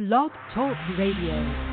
Blog Talk Radio.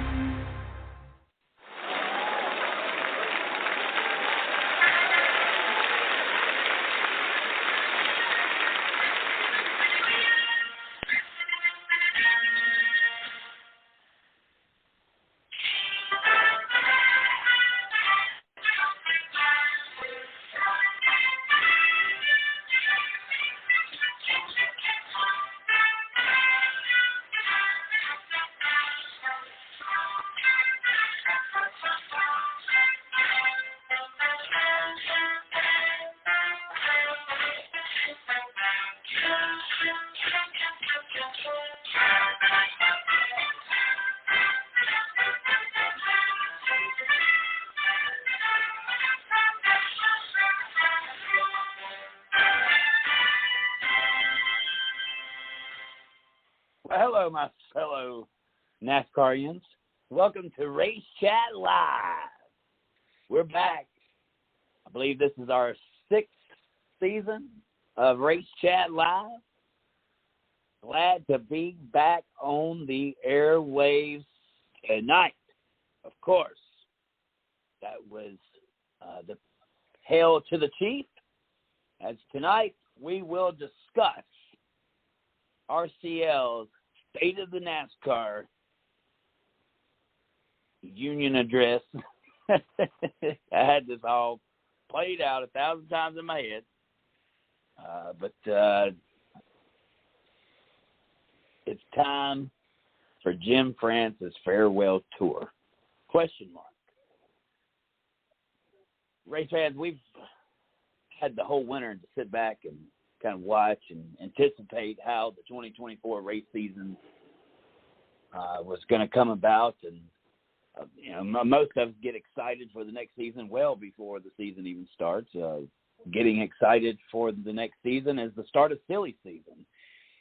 Hello, my fellow NASCARians. Welcome to Race Chat Live. We're back. I believe this is our 6th season of Race Chat Live. Glad to be back on the airwaves tonight. Of course, that was the Hail to the Chief. As tonight, we will discuss RCL's State of the NASCAR Union Address. I had this all played out 1,000 times in my head. But it's time for Jim France's farewell tour. Question mark. Race fans, we've had the whole winter to sit back and kind of watch and anticipate how the 2024 race season was going to come about. And, most of us get excited for the next season well before the season even starts. Getting excited for the next season is the start of silly season.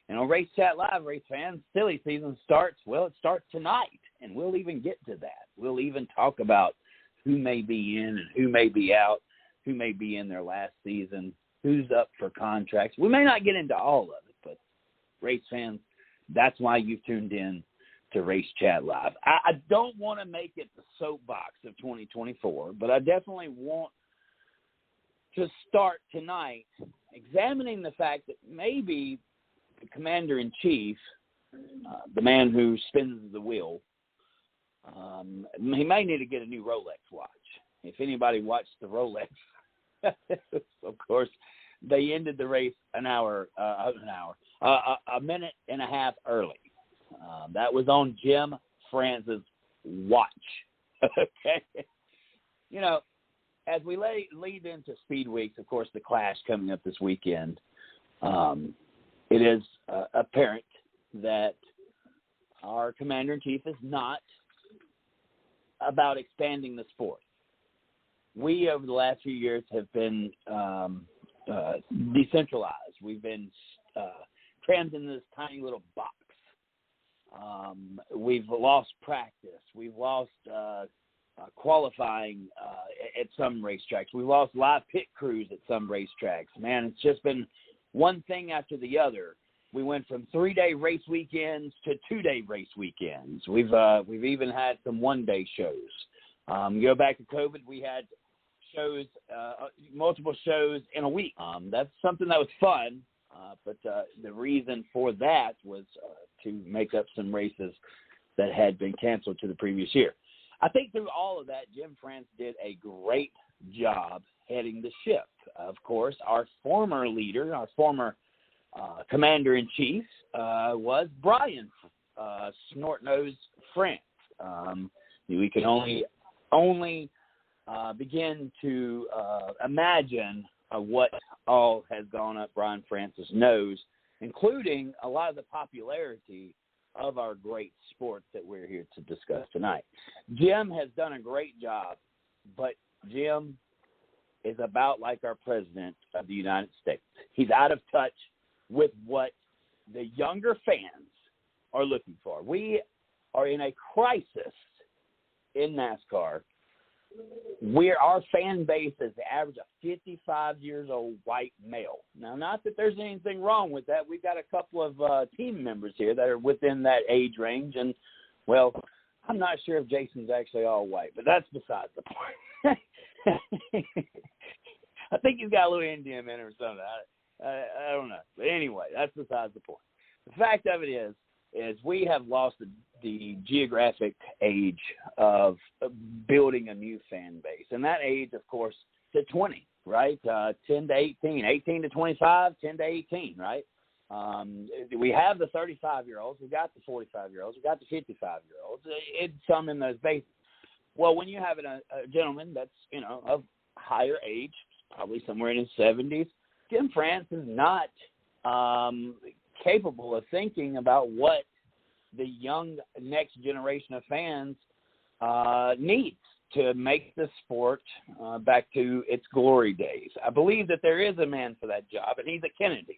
And on Race Chat Live, race fans, silly season starts, it starts tonight. And we'll even get to that. We'll even talk about who may be in and who may be out, who may be in their last season, who's up for contracts. We may not get into all of it, but race fans, that's why you've tuned in to Race Chat Live. I don't want to make it the soapbox of 2024, but I definitely want to start tonight examining the fact that maybe the commander-in-chief, the man who spins the wheel, he may need to get a new Rolex watch. If anybody watched the Rolex, of course, they ended the race a minute and a half early. That was on Jim France's watch. Okay. As we lead into Speed Weeks, of course, the Clash coming up this weekend, it is apparent that our commander-in-chief is not about expanding the sport. We, over the last few years, have been decentralized. We've been crammed in this tiny little box. We've lost practice. We've lost qualifying at some racetracks. We've lost live pit crews at some racetracks. Man, it's just been one thing after the other. We went from 3-day race weekends to 2-day race weekends. We've even had some one-day shows. Go back to COVID, we had shows, multiple shows in a week. That's something that was fun, but the reason for that was to make up some races that had been canceled to the previous year. I think through all of that, Jim France did a great job heading the ship. Of course, our former leader, our former commander-in-chief was Brian Snort-Nose France. We can only begin to imagine what all has gone up Brian France's nose, including a lot of the popularity of our great sport that we're here to discuss tonight. Jim has done a great job, but Jim is about like our president of the United States. He's out of touch with what the younger fans are looking for. We are in a crisis in NASCAR our fan base is the average of 55 years old white male. Now, not that there's anything wrong with that. We've got a couple of team members here that are within that age range, and, well, I'm not sure if Jason's actually all white, but that's besides the point. I think he's got a little Indian in him or something. I don't know. But anyway, that's besides the point. The fact of it is we have lost the geographic age of building a new fan base. And that age, of course, to 20, right? 10 to 18, 18 to 25, 10 to 18, right? We have the 35-year-olds. We've got the 45-year-olds. We've got the 55-year-olds. It's some in those bases. Well, when you have a gentleman that's, of higher age, probably somewhere in his 70s, Jim France is not capable of thinking about what the young next generation of fans needs to make the sport back to its glory days. I believe that there is a man for that job, and he's a Kennedy.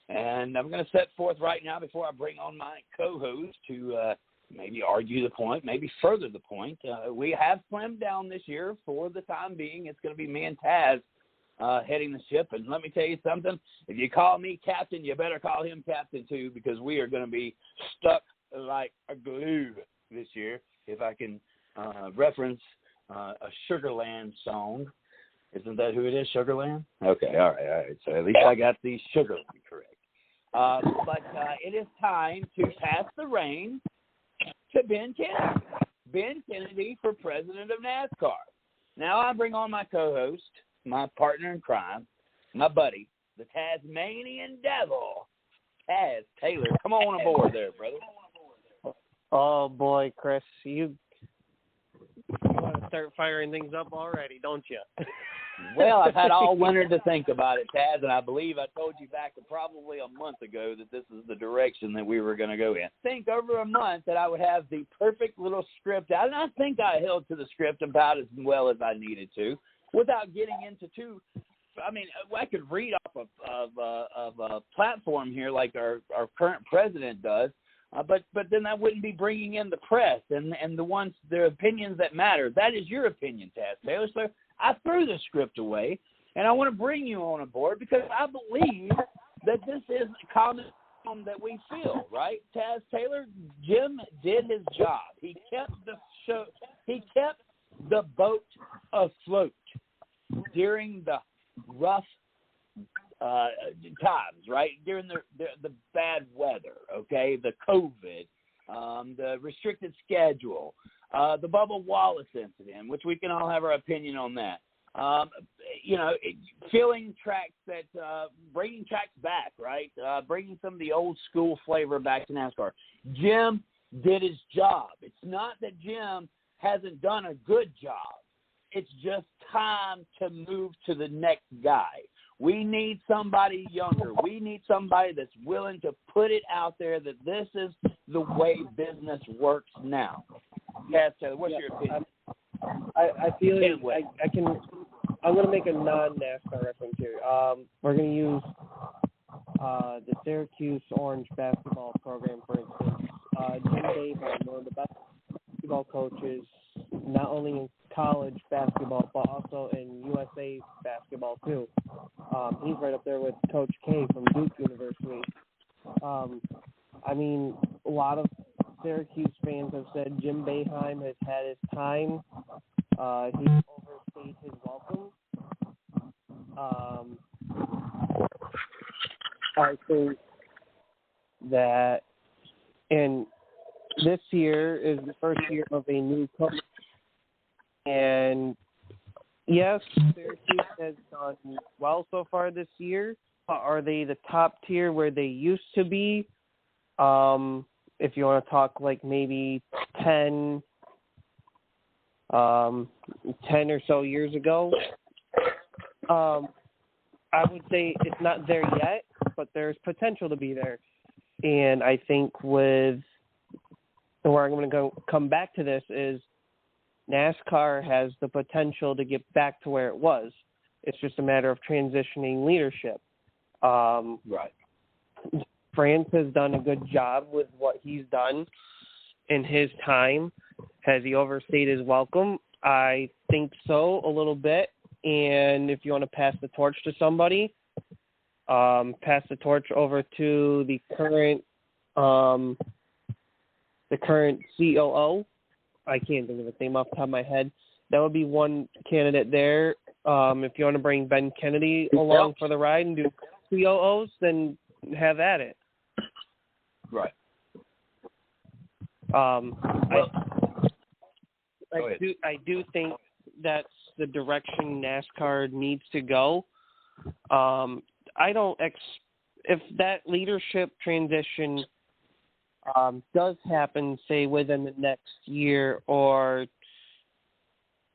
And I'm going to set forth right now before I bring on my co-host to maybe argue the point, maybe further the point. We have slimmed down this year for the time being. It's going to be me and Taz heading the ship. And let me tell you something. If you call me captain, you better call him captain too, because we are going to be stuck like a glue this year, if I can reference a Sugarland song. Isn't that who it is, Sugarland? Okay, all right. So at least I got the Sugarland correct. But it is time to pass the reign to Ben Kennedy. Ben Kennedy for president of NASCAR. Now I bring on my co-host, my partner in crime, my buddy, the Tasmanian Devil, Taz Taylor. Come on aboard there, brother. Oh, boy, Chris, you want to start firing things up already, don't you? Well, I've had all winter to think about it, Taz, and I believe I told you back probably a month ago that this is the direction that we were going to go in. Think over a month that I would have the perfect little script. And I think I held to the script about as well as I needed to without getting into I could read off of a platform here like our current president does, but then that wouldn't be bringing in the press and the opinions that matter. That is your opinion, Taz Taylor. So I threw the script away, and I want to bring you on board because I believe that this is a common that we feel, right? Taz Taylor, Jim did his job. He kept the boat afloat during the rough times, right? During the bad weather, okay? The COVID, the restricted schedule, the Bubba Wallace incident, which we can all have our opinion on that. Filling tracks bringing tracks back, right? Bringing some of the old school flavor back to NASCAR. Jim did his job. It's not that Jim hasn't done a good job. It's just time to move to the next guy. We need somebody younger. We need somebody that's willing to put it out there that this is the way business works now. Yes, what's your opinion? I feel I'm going to make a non-NASCAR reference here. We're going to use the Syracuse Orange basketball program, for instance. Jim Davis, one of the best basketball coaches, not only in college basketball, but also in USA basketball, too. He's right up there with Coach K from Duke University. A lot of Syracuse fans have said Jim Boeheim has had his time. He overstayed his welcome. I think that, and this year is the first year of a new coach. And yes, Syracuse has done well so far this year. Are they the top tier where they used to be? If you want to talk like maybe 10 or so years ago, I would say it's not there yet, but there's potential to be there. And I think where I'm going to come back to this is NASCAR has the potential to get back to where it was. It's just a matter of transitioning leadership. Right. France has done a good job with what he's done in his time. Has he overstayed his welcome? I think so, a little bit. And if you want to pass the torch to somebody, pass the torch over to the current COO. I can't think of his name off the top of my head. That would be one candidate there. If you want to bring Ben Kennedy along for the ride and do COOs, then have at it. Right. I do think that's the direction NASCAR needs to go. If that leadership transition does happen, say within the next year or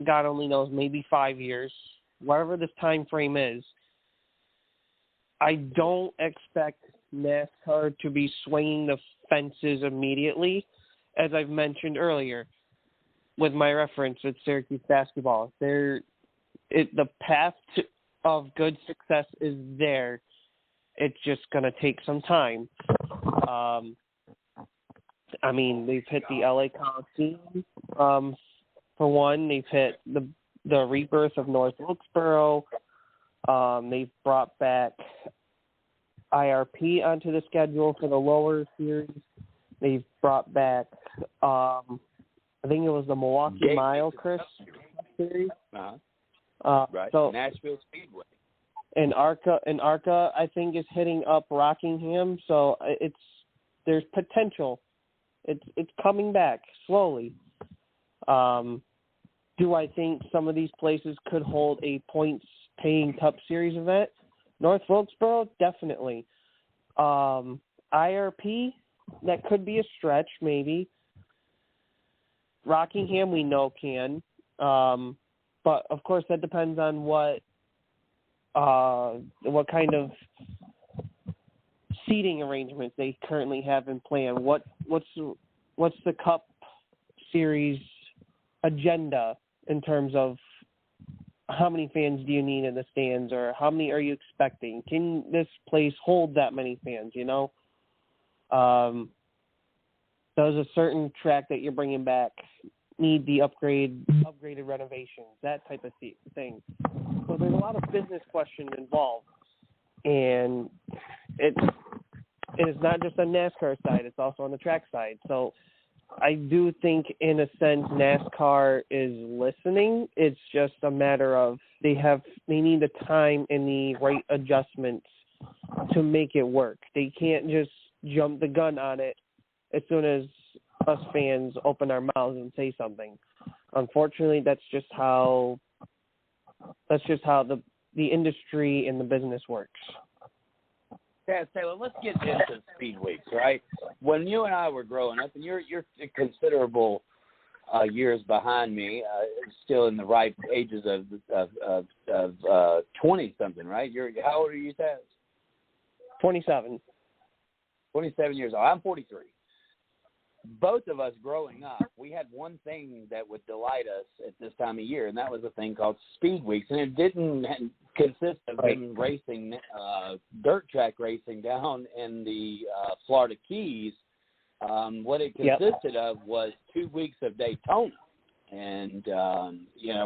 God only knows, maybe 5 years, whatever this time frame is, I don't expect NASCAR to be swinging the fences immediately, as I've mentioned earlier with my reference with Syracuse basketball. The path of good success is there. It's just going to take some time. I mean, they've hit the LA Coliseum, for one. They've hit the rebirth of North Wilkesboro. They've brought back IRP onto the schedule for the lower series. They've brought back, I think it was the Milwaukee Mile, Chris, series. Right. So Nashville Speedway. And ARCA, I think, is hitting up Rockingham. So there's potential. It's coming back slowly. Do I think some of these places could hold a points-paying Cup Series event? North Wilkesboro, definitely. IRP, that could be a stretch, maybe. Rockingham, we know can. But, of course, that depends on what kind of seating arrangements they currently have in plan. What's the Cup Series agenda in terms of how many fans do you need in the stands, or how many are you expecting? Can this place hold that many fans, you know? Does a certain track that you're bringing back need the upgraded renovations, that type of thing? So there's a lot of business questions involved, and it is not just on NASCAR side, it's also on the track side. So I do think, in a sense, NASCAR is listening. It's just a matter of they need the time and the right adjustments to make it work. They can't just jump the gun on it as soon as us fans open our mouths and say something. Unfortunately, that's just how the industry and the business works. Yeah, Taylor, let's get into Speed Weeks, right? When you and I were growing up, and you're considerable years behind me, still in the ripe ages of 20-something, right? How old are you, Taz? 27. 27 years old. I'm 43. Both of us growing up, we had one thing that would delight us at this time of year, and that was a thing called Speed Weeks. And it didn't consist of them racing, dirt track racing down in the Florida Keys. What it consisted of was 2 weeks of Daytona. And,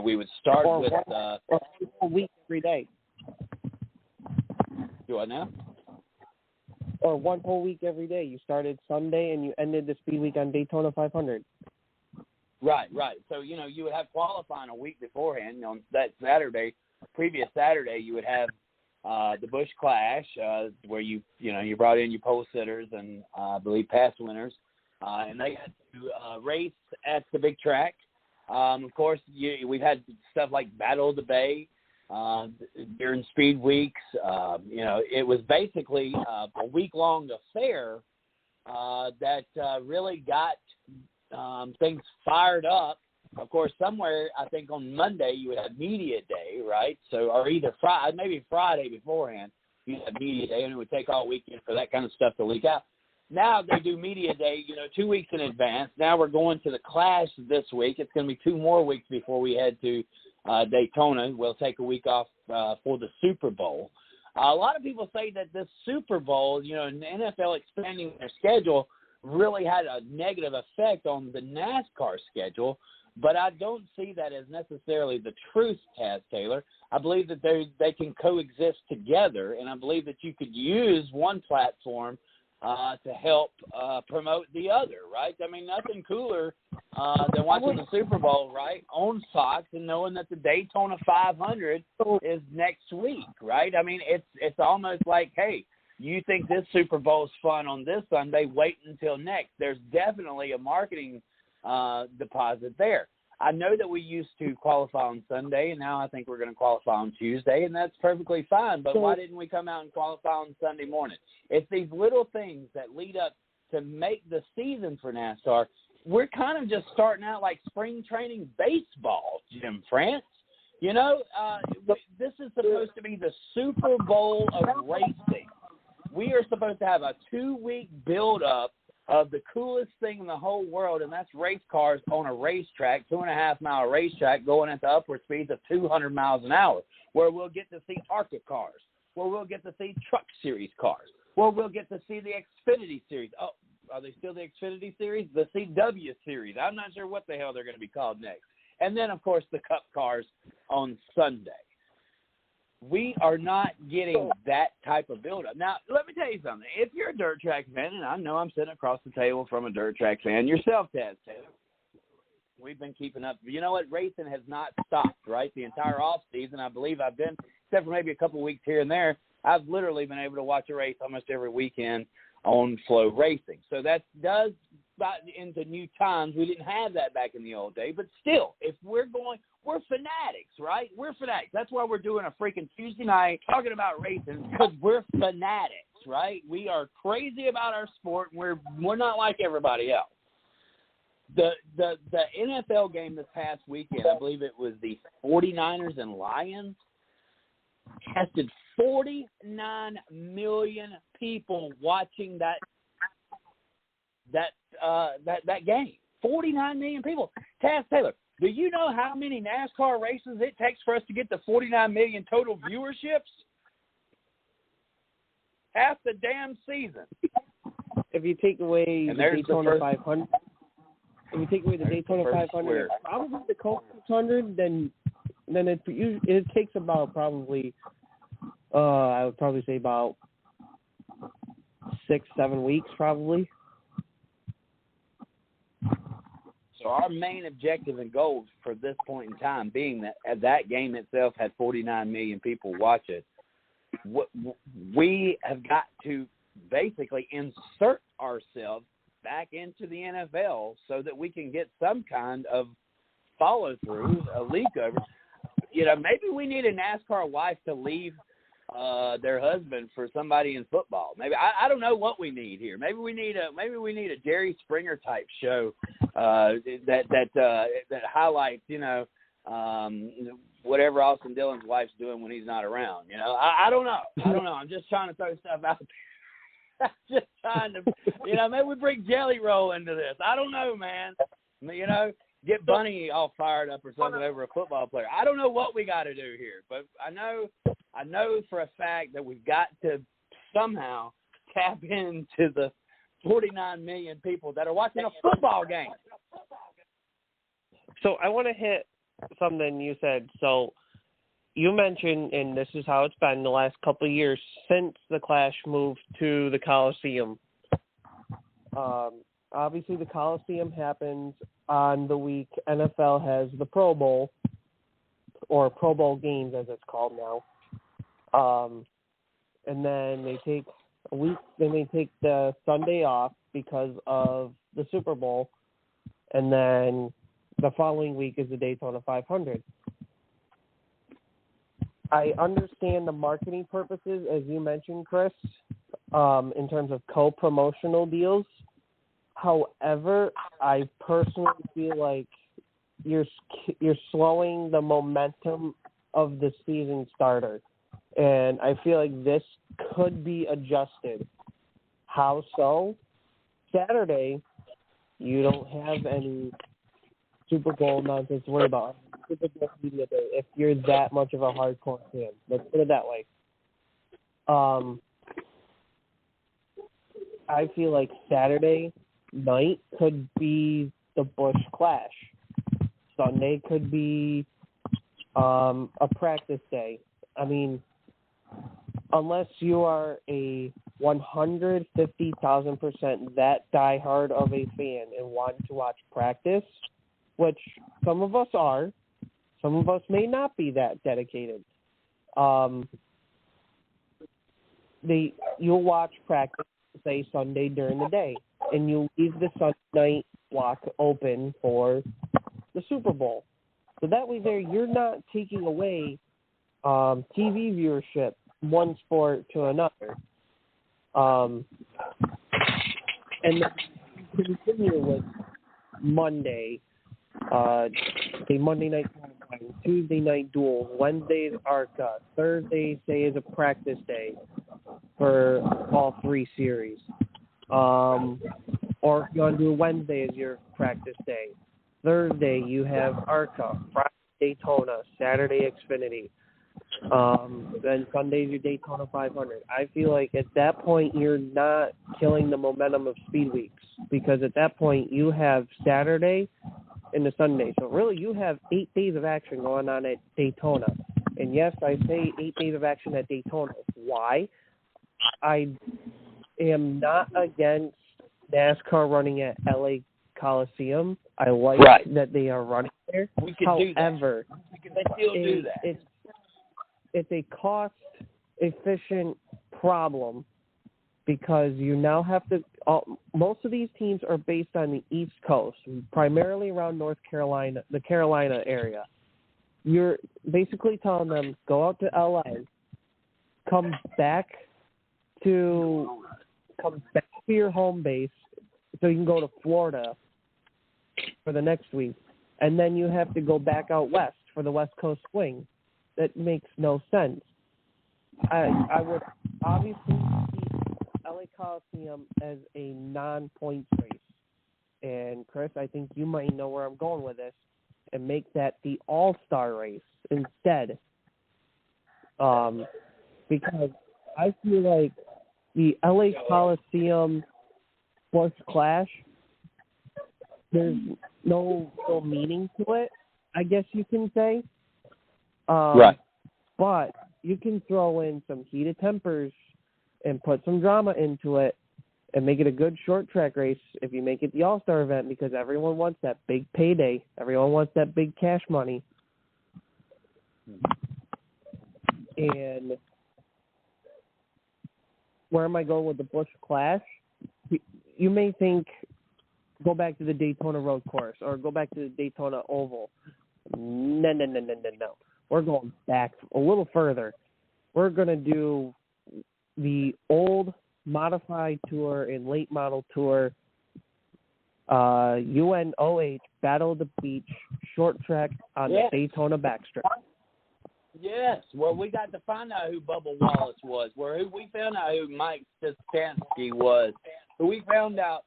we would start with... a week every day. Do I know? Or one whole week every day. You started Sunday and you ended the Speed Week on Daytona 500. Right. So, you would have qualifying a week beforehand. On that previous Saturday, you would have the Busch Clash, where you brought in your pole sitters and I believe past winners, and they had to race at the big track. Of course, we've had stuff like Battle of the Bay during Speed Weeks. It was basically a week-long affair that really got things fired up. Of course, somewhere, I think on Monday, you would have media day, right? So, or either maybe Friday beforehand, you have media day, and it would take all weekend for that kind of stuff to leak out. Now they do media day, 2 weeks in advance. Now we're going to the Clash this week. It's going to be 2 more weeks before we head to Daytona. We'll take a week off for the Super Bowl. A lot of people say that this Super Bowl, and the NFL expanding their schedule, really had a negative effect on the NASCAR schedule, but I don't see that as necessarily the truth, Taz Taylor. I believe that they can coexist together, and I believe that you could use one platform to help promote the other, right? I mean, nothing cooler than watching the Super Bowl, right, on Fox and knowing that the Daytona 500 is next week, right? I mean, it's almost like, hey, you think this Super Bowl is fun on this Sunday, wait until next. There's definitely a marketing deposit there. I know that we used to qualify on Sunday, and now I think we're going to qualify on Tuesday, and that's perfectly fine. But why didn't we come out and qualify on Sunday morning? It's these little things that lead up to make the season for NASCAR. We're kind of just starting out like spring training baseball, Jim France. You know, this is supposed to be the Super Bowl of racing. We are supposed to have a 2-week build-up of the coolest thing in the whole world, and that's race cars on a racetrack, 2.5-mile racetrack going at the upward speeds of 200 miles an hour, where we'll get to see ARCA cars, where we'll get to see Truck Series cars, where we'll get to see the Xfinity Series. Oh, are they still the Xfinity Series? The CW Series. I'm not sure what the hell they're going to be called next. And then, of course, the Cup cars on Sunday. We are not getting that type of build-up. Now, let me tell you something. If you're a dirt track fan, and I know I'm sitting across the table from a dirt track fan yourself, Taz Taylor, we've been keeping up. You know what? Racing has not stopped, right? The entire off season, I believe I've been, except for maybe a couple of weeks here and there, I've literally been able to watch a race almost every weekend on Flow Racing. So that does into new times. We didn't have that back in the old day, but still, if we're fanatics, right? We're fanatics. That's why we're doing a freaking Tuesday night talking about racing, because we're fanatics, right? We are crazy about our sport. We're not like everybody else. The NFL game this past weekend, I believe it was the 49ers and Lions, tested 49 million people watching that game. 49 million people. Taz Taylor, do you know how many NASCAR races it takes for us to get to 49 million total viewerships? Half the damn season. If you take away the Daytona 500, probably the Coke 600, then it takes about probably, I would probably say about 6-7 weeks probably. So our main objective and goal for this point in time being that game itself had 49 million people watch it. We have got to basically insert ourselves back into the NFL so that we can get some kind of follow-through, a leak over. You know, maybe we need a NASCAR wife to leave their husband for somebody in football. Maybe I don't know what we need here. Maybe we need a Jerry Springer type show that highlights, you know, whatever Austin Dillon's wife's doing when he's not around. You know, I don't know. I'm just trying to throw stuff out there. Just trying to, you know, maybe we bring Jelly Roll into this. I don't know, man. You know, get Bunny all fired up or something over a football player. I don't know what we got to do here, but I know for a fact that we've got to somehow tap into the 49 million people that are watching a football game. So I want to hit something you said. So you mentioned, and this is how it's been the last couple of years since the Clash moved to the Coliseum. Obviously, the Coliseum happens on the week NFL has the Pro Bowl, or Pro Bowl games as it's called now. And then they take a week, then they take the Sunday off because of the Super Bowl, and then the following week is the Daytona 500. I understand the marketing purposes, as you mentioned, Chris, in terms of co-promotional deals. However, I personally feel like you're slowing the momentum of the season starter. And I feel like this could be adjusted. How so? Saturday, you don't have any Super Bowl nonsense to worry about. Super Bowl media day, if you're that much of a hardcore fan. Let's put it that way. I feel like Saturday night could be the Busch Clash. Sunday could be a practice day. I mean, unless you are a 150,000% that diehard of a fan and want to watch practice, which some of us are, some of us may not be that dedicated. You'll watch practice, say, Sunday during the day, and you'll leave the Sunday night block open for the Super Bowl. So that way there, you're not taking away TV viewership from one sport to another. And then continue with Monday, the Monday night qualifying, Tuesday night duels, Wednesday's ARCA, Thursday, say, is a practice day for all three series. Or if you want to do Wednesday as your practice day. Thursday, you have ARCA, Friday, Daytona, Saturday, Xfinity. Then Sunday's your Daytona 500. I feel like at that point, you're not killing the momentum of speed weeks, because at that point, you have Saturday and the Sunday. So really, you have 8 days of action going on at Daytona. And yes, I say 8 days of action at Daytona. Why? I am not against NASCAR running at LA Coliseum. I like that they are running there. We can do that. However, we can still do that. It's a cost-efficient problem, because you now have to most of these teams are based on the East Coast, primarily around North Carolina, the Carolina area. You're basically telling them, go out to LA, come back to your home base so you can go to Florida for the next week, and then you have to go back out west for the West Coast swing. That makes no sense. I would obviously see LA Coliseum as a non-points race. And, Chris, I think you might know where I'm going with this, and make that the all-star race instead. Because I feel like the LA Coliseum Busch Clash, there's no meaning to it, I guess you can say. Right. But you can throw in some heated tempers and put some drama into it and make it a good short track race if you make it the all-star event, because everyone wants that big payday. Everyone wants that big cash money. And where am I going with the Busch Clash? You may think, go back to the Daytona Road Course or go back to the Daytona Oval. No. We're going back a little further. We're going to do the old modified tour and late model tour, UNOH Battle of the Beach short track on the Daytona backstrip. Yes. Well, we got to find out who Bubba Wallace was. We found out who Mike Stansky was. We found out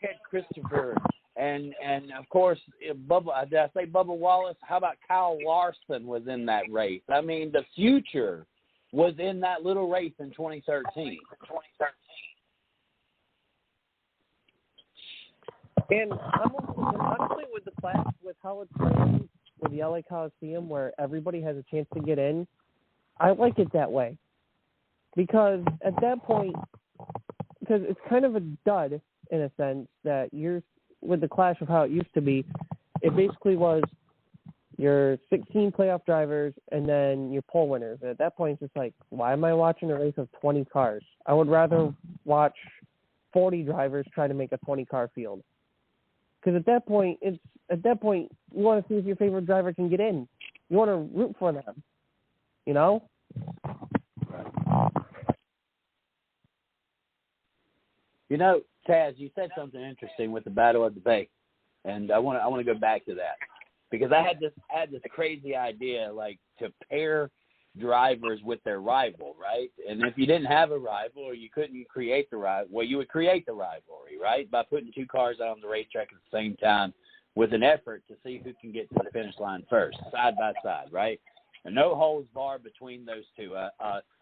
Ted Christopher. And of course, Bubba. Did I say Bubba Wallace? How about Kyle Larson was in that race? I mean, the future was in that little race in 2013. And honestly, with the class, with how it's ran with the LA Coliseum, where everybody has a chance to get in, I like it that way. Because at that point, because it's kind of a dud in a sense that you're with the Clash of how it used to be, it basically was your 16 playoff drivers and then your pole winners. And at that point, it's just like, why am I watching a race of 20 cars? I would rather watch 40 drivers try to make a 20-car field. Because at that point, you want to see if your favorite driver can get in. You want to root for them, you know? You know, Taz, you said something interesting with the Battle of the Bay, and I want to go back to that, because I had this crazy idea, like, to pair drivers with their rival, right? And if you didn't have a rival, or you couldn't create the rival, well, you would create the rivalry, right, by putting two cars out on the racetrack at the same time with an effort to see who can get to the finish line first, side by side, right? And no holds barred between those two.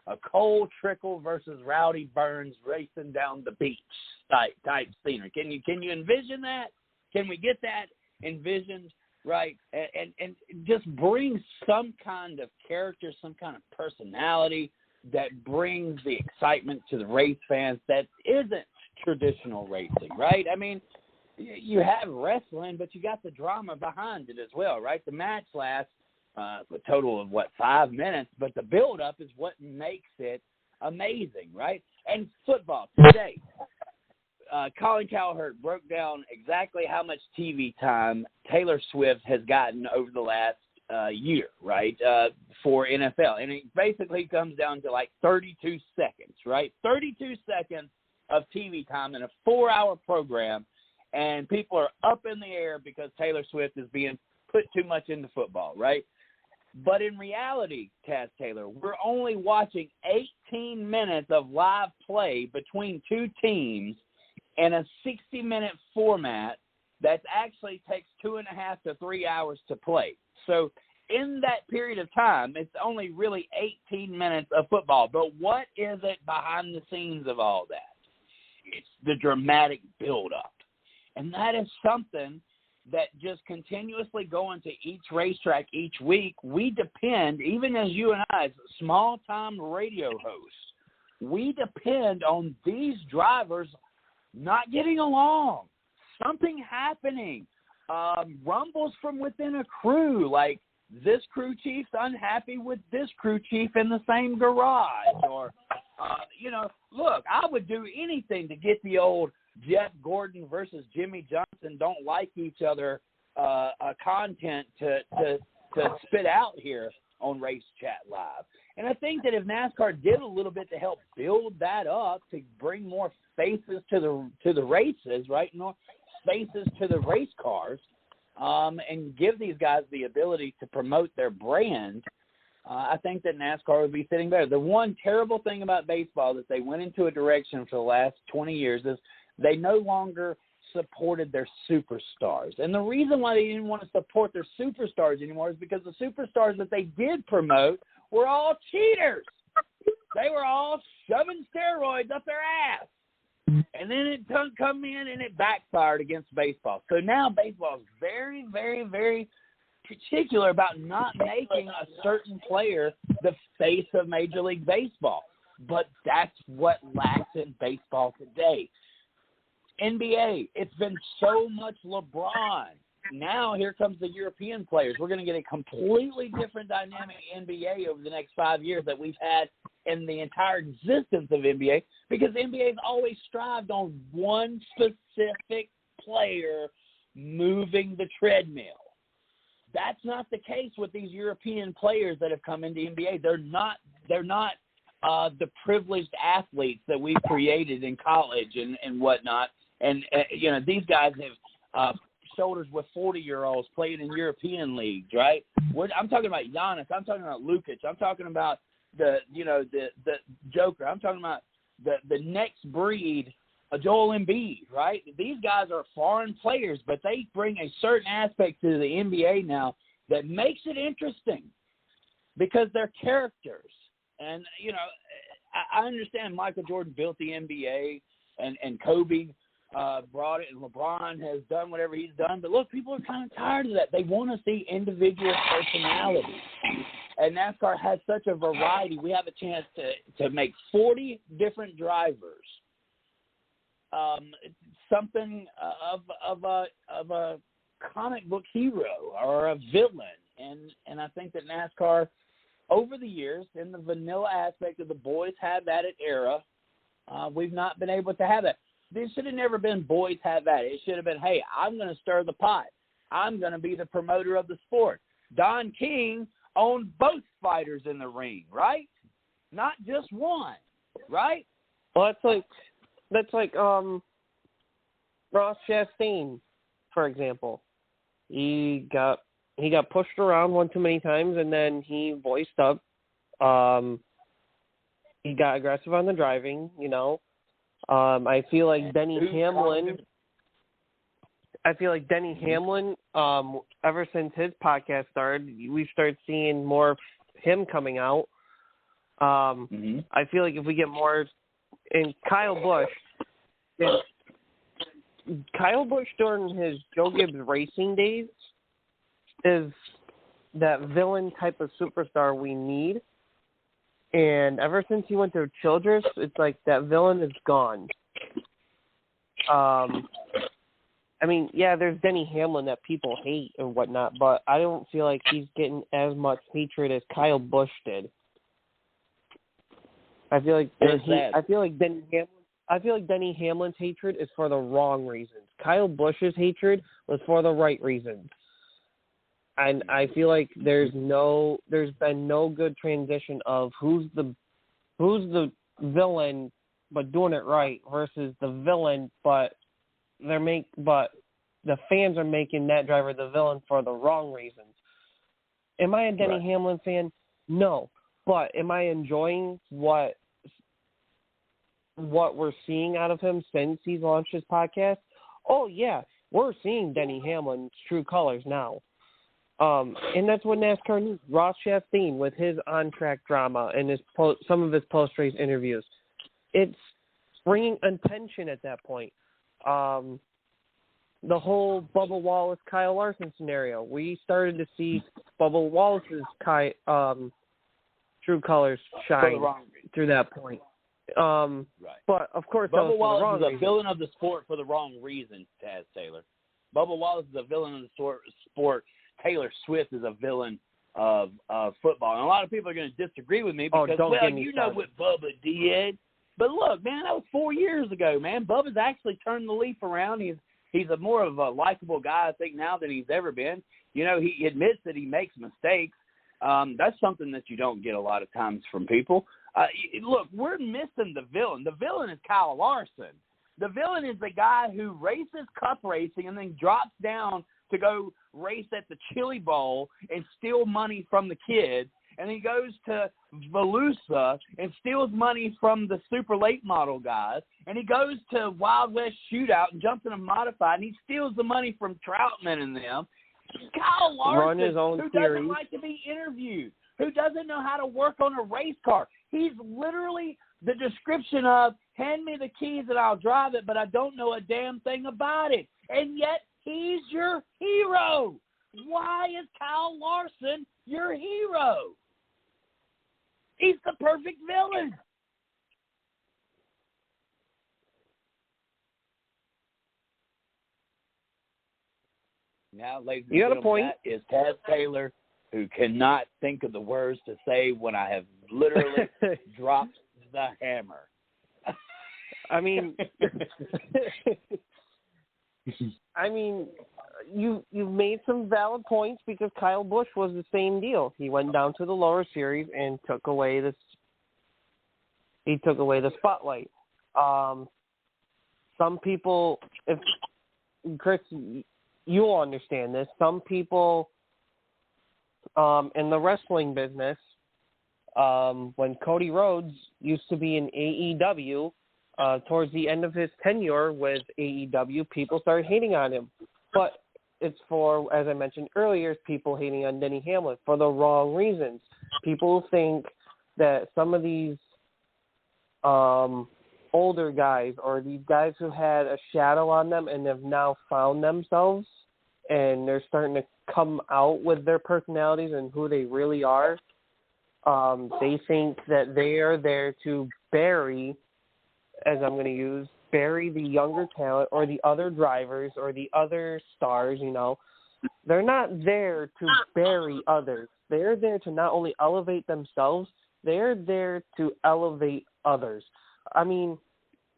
a Cole Trickle versus Rowdy Burns racing down the beach type scenery. Can you envision that? Can we get that envisioned, right? And just bring some kind of character, some kind of personality that brings the excitement to the race fans that isn't traditional racing, right? I mean, you have wrestling, but you got the drama behind it as well, right? The match lasts a total of, 5 minutes, but the build-up is what makes it amazing, right? And football today, Colin Cowherd broke down exactly how much TV time Taylor Swift has gotten over the last year, right, for NFL. And it basically comes down to like 32 seconds, right? 32 seconds of TV time in a 4-hour program, and people are up in the air because Taylor Swift is being put too much into football, right? But in reality, Taz Taylor, we're only watching 18 minutes of live play between two teams in a 60-minute format that actually takes 2.5 to 3 hours to play. So in that period of time, it's only really 18 minutes of football. But what is it behind the scenes of all that? It's the dramatic build-up. And that is something that just continuously going to each racetrack each week, we depend, even as you and I, as small-time radio hosts, we depend on these drivers not getting along, something happening, rumbles from within a crew, like this crew chief's unhappy with this crew chief in the same garage, or, look, I would do anything to get the old Jeff Gordon versus Jimmy Johnson don't like each other content to spit out here on Race Chat Live. And I think that if NASCAR did a little bit to help build that up, to bring more faces to the races, right, more faces to the race cars, and give these guys the ability to promote their brand, I think that NASCAR would be sitting better. The one terrible thing about baseball that they went into a direction for the last 20 years is they no longer supported their superstars. And the reason why they didn't want to support their superstars anymore is because the superstars that they did promote were all cheaters. They were all shoving steroids up their ass. And then it come in and it backfired against baseball. So now baseball is very, very, very particular about not making a certain player the face of Major League Baseball. But that's what lacks in baseball today. NBA, it's been so much LeBron. Now here comes the European players. We're going to get a completely different dynamic NBA over the next 5 years that we've had in the entire existence of NBA, because NBA has always strived on one specific player moving the treadmill. That's not the case with these European players that have come into NBA. They're not the privileged athletes that we've created in college and whatnot. And, these guys have shoulders with 40-year-olds playing in European leagues, right? I'm talking about Giannis. I'm talking about Lukic. I'm talking about the Joker. I'm talking about the next breed, Joel Embiid, right? These guys are foreign players, but they bring a certain aspect to the NBA now that makes it interesting because they're characters. And, I understand Michael Jordan built the NBA and Kobe brought it, and LeBron has done whatever he's done. But, look, people are kind of tired of that. They want to see individual personality. And NASCAR has such a variety. We have a chance to make 40 different drivers something of a comic book hero or a villain. And I think that NASCAR, over the years, in the vanilla aspect of the boys have at it era, we've not been able to have that. This should have never been boys have at it. It should have been, hey, I'm going to stir the pot. I'm going to be the promoter of the sport. Don King owned both fighters in the ring, right? Not just one, right? Well, that's like Ross Chastain, for example. He got pushed around one too many times, and then he voiced up. He got aggressive on the driving, I feel like Denny Hamlin. Ever since his podcast started, we've started seeing more of him coming out. I feel like if we get more, and Kyle Busch during his Joe Gibbs racing days is that villain type of superstar we need. And ever since he went to Childress, it's like that villain is gone. I mean, yeah, there's Denny Hamlin that people hate and whatnot, but I don't feel like he's getting as much hatred as Kyle Busch did. I feel like Denny Hamlin's hatred is for the wrong reasons. Kyle Busch's hatred was for the right reasons. And I feel like there's been no good transition of who's the villain but doing it right versus the villain but the fans are making that driver the villain for the wrong reasons. Am I a Denny Hamlin fan? No. But am I enjoying what we're seeing out of him since he's launched his podcast? Oh yeah, we're seeing Denny Hamlin's true colors now. And that's what NASCAR needs. Ross Chastain with his on-track drama and some of his post-race interviews. It's bringing attention at that point. The whole Bubba Wallace, Kyle Larson scenario. We started to see Bubba Wallace's true colors shine through that point. But, of course, Bubba Wallace is a reason. villain of the sport for the wrong reason, Taz Taylor. Bubba Wallace is a villain of the sport. Taylor Swift is a villain of football. And a lot of people are going to disagree with me because, know what Bubba did. But look, man, that was 4 years ago, man. Bubba's actually turned the leaf around. He's more of a likable guy, I think, now than he's ever been. You know, he admits that he makes mistakes. That's something that you don't get a lot of times from people. Look, we're missing the villain. The villain is Kyle Larson. The villain is the guy who races cup racing and then drops down to go race at the Chili Bowl and steal money from the kids. And he goes to Volusia and steals money from the super late model guys. And he goes to Wild West Shootout and jumps in a modified, and he steals the money from Troutman and them. Kyle Larson, who doesn't like to be interviewed, who doesn't know how to work on a race car. He's literally the description of, hand me the keys and I'll drive it, but I don't know a damn thing about it. And yet he's your hero. Why is Kyle Larson your hero? He's the perfect villain. Now, ladies and gentlemen, that is Taz Taylor, who cannot think of the words to say when I have literally dropped the hammer. I mean, you've made some valid points because Kyle Busch was the same deal. He went down to the lower series and took away the spotlight. Some people, if Chris, you'll understand this. Some people in the wrestling business, when Cody Rhodes used to be in AEW, towards the end of his tenure with AEW, people started hating on him. But it's for, as I mentioned earlier, people hating on Denny Hamlin for the wrong reasons. People think that some of these older guys or these guys who had a shadow on them and have now found themselves and they're starting to come out with their personalities and who they really are, they think that they are there to bury, as I'm going to use, bury the younger talent or the other drivers or the other stars, you know. They're not there to bury others. They're there to not only elevate themselves, they're there to elevate others. I mean,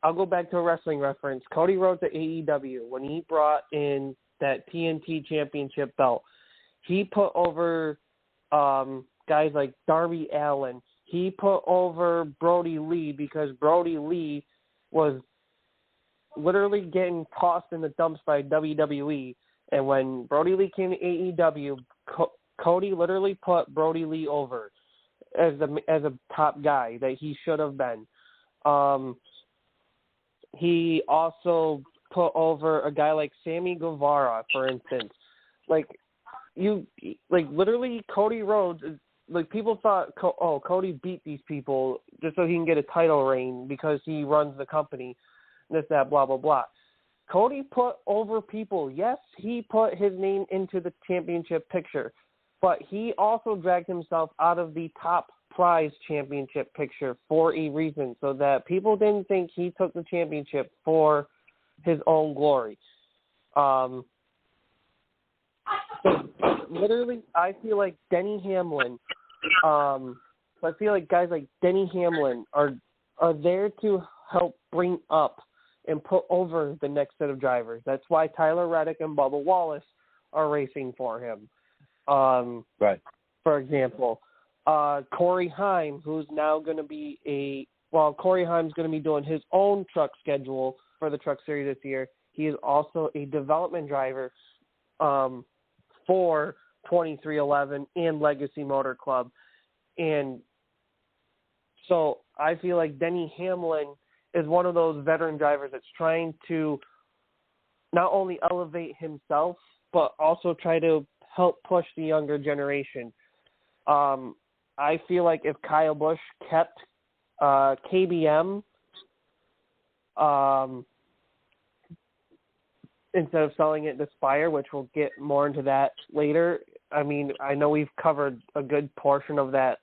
I'll go back to a wrestling reference. Cody Rhodes at AEW, when he brought in that TNT championship belt, he put over guys like Darby Allin. He put over Brody Lee because Brody Lee was literally getting tossed in the dumps by WWE. And when Brody Lee came to AEW, Cody literally put Brody Lee over as a top guy that he should have been. He also put over a guy like Sammy Guevara, for instance. Literally Cody Rhodes like people thought, Cody beat these people just so he can get a title reign because he runs the company, this, that, blah, blah, blah. Cody put over people. Yes, he put his name into the championship picture, but he also dragged himself out of the top prize championship picture for a reason, so that people didn't think he took the championship for his own glory. So literally, I feel like Denny Hamlin, I feel like guys like Denny Hamlin are there to help bring up and put over the next set of drivers. That's why Tyler Reddick and Bubba Wallace are racing for him. Right. For example, Corey Heim, who's now going to be Corey Heim's going to be doing his own truck schedule for the Truck Series this year. He is also a development driver for 2311 and Legacy Motor Club. And so I feel like Denny Hamlin is one of those veteran drivers that's trying to not only elevate himself, but also try to help push the younger generation. I feel like if Kyle Busch kept KBM instead of selling it to Spire, which we'll get more into that later. I mean, I know we've covered a good portion of that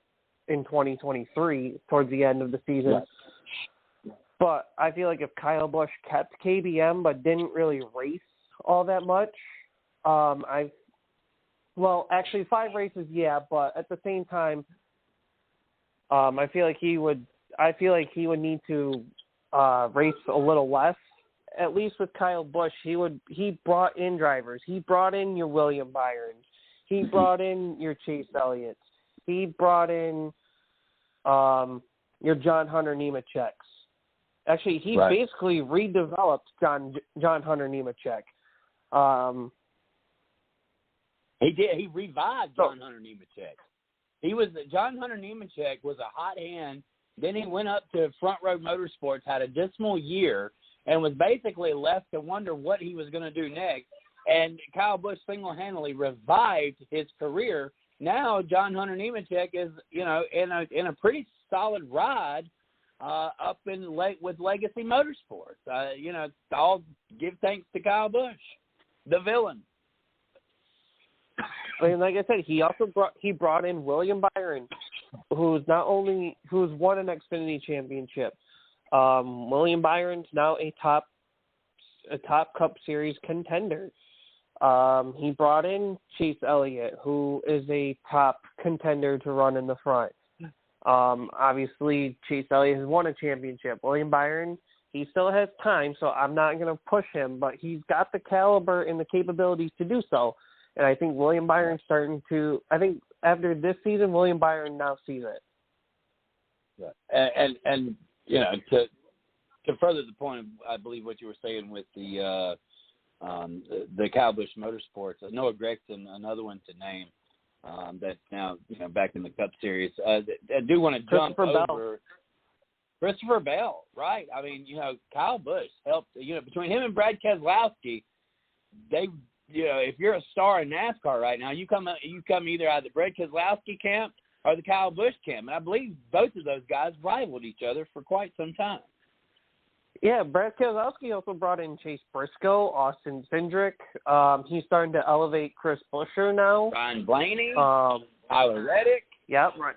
in 2023 towards the end of the season. Right. But I feel like if Kyle Busch kept KBM but didn't really race all that much, actually 5 races, yeah, but at the same time, I feel like he would need to race a little less. At least with Kyle Busch, he brought in drivers. He brought in your William Byrons. He brought in your Chase Elliott's. He brought in your John Hunter Nemecheks. Actually, he basically redeveloped John Hunter Nemechek. He did. He revived John Hunter Nemechek. John Hunter Nemechek was a hot hand. Then he went up to Front Row Motorsports, had a dismal year, and was basically left to wonder what he was going to do next. And Kyle Busch single-handedly revived his career. Now John Hunter Nemechek is, in a pretty solid ride up with Legacy Motorsports. All give thanks to Kyle Busch, the villain. I mean, like I said, he brought in William Byron, who's won an Xfinity championship. William Byron's now a top Cup Series contender. He brought in Chase Elliott, who is a top contender to run in the front. Obviously, Chase Elliott has won a championship. William Byron, he still has time, so I'm not going to push him, but he's got the caliber and the capabilities to do so. And I think William Byron's I think after this season, William Byron now sees it. Yeah. And to further the point, I believe what you were saying with the Kyle Busch Motorsports, Noah Gregson, another one to name, that's now back in the Cup Series. I do want to jump over Christopher Bell, right? I mean, Kyle Busch helped. Between him and Brad Keselowski, they. If you're a star in NASCAR right now, you come either out of the Brad Keselowski camp or the Kyle Busch camp. And I believe both of those guys rivaled each other for quite some time. Yeah, Brad Keselowski also brought in Chase Briscoe, Austin Cindric. He's starting to elevate Chris Buescher now. Ryan Blaney, Tyler Reddick. Yep, right.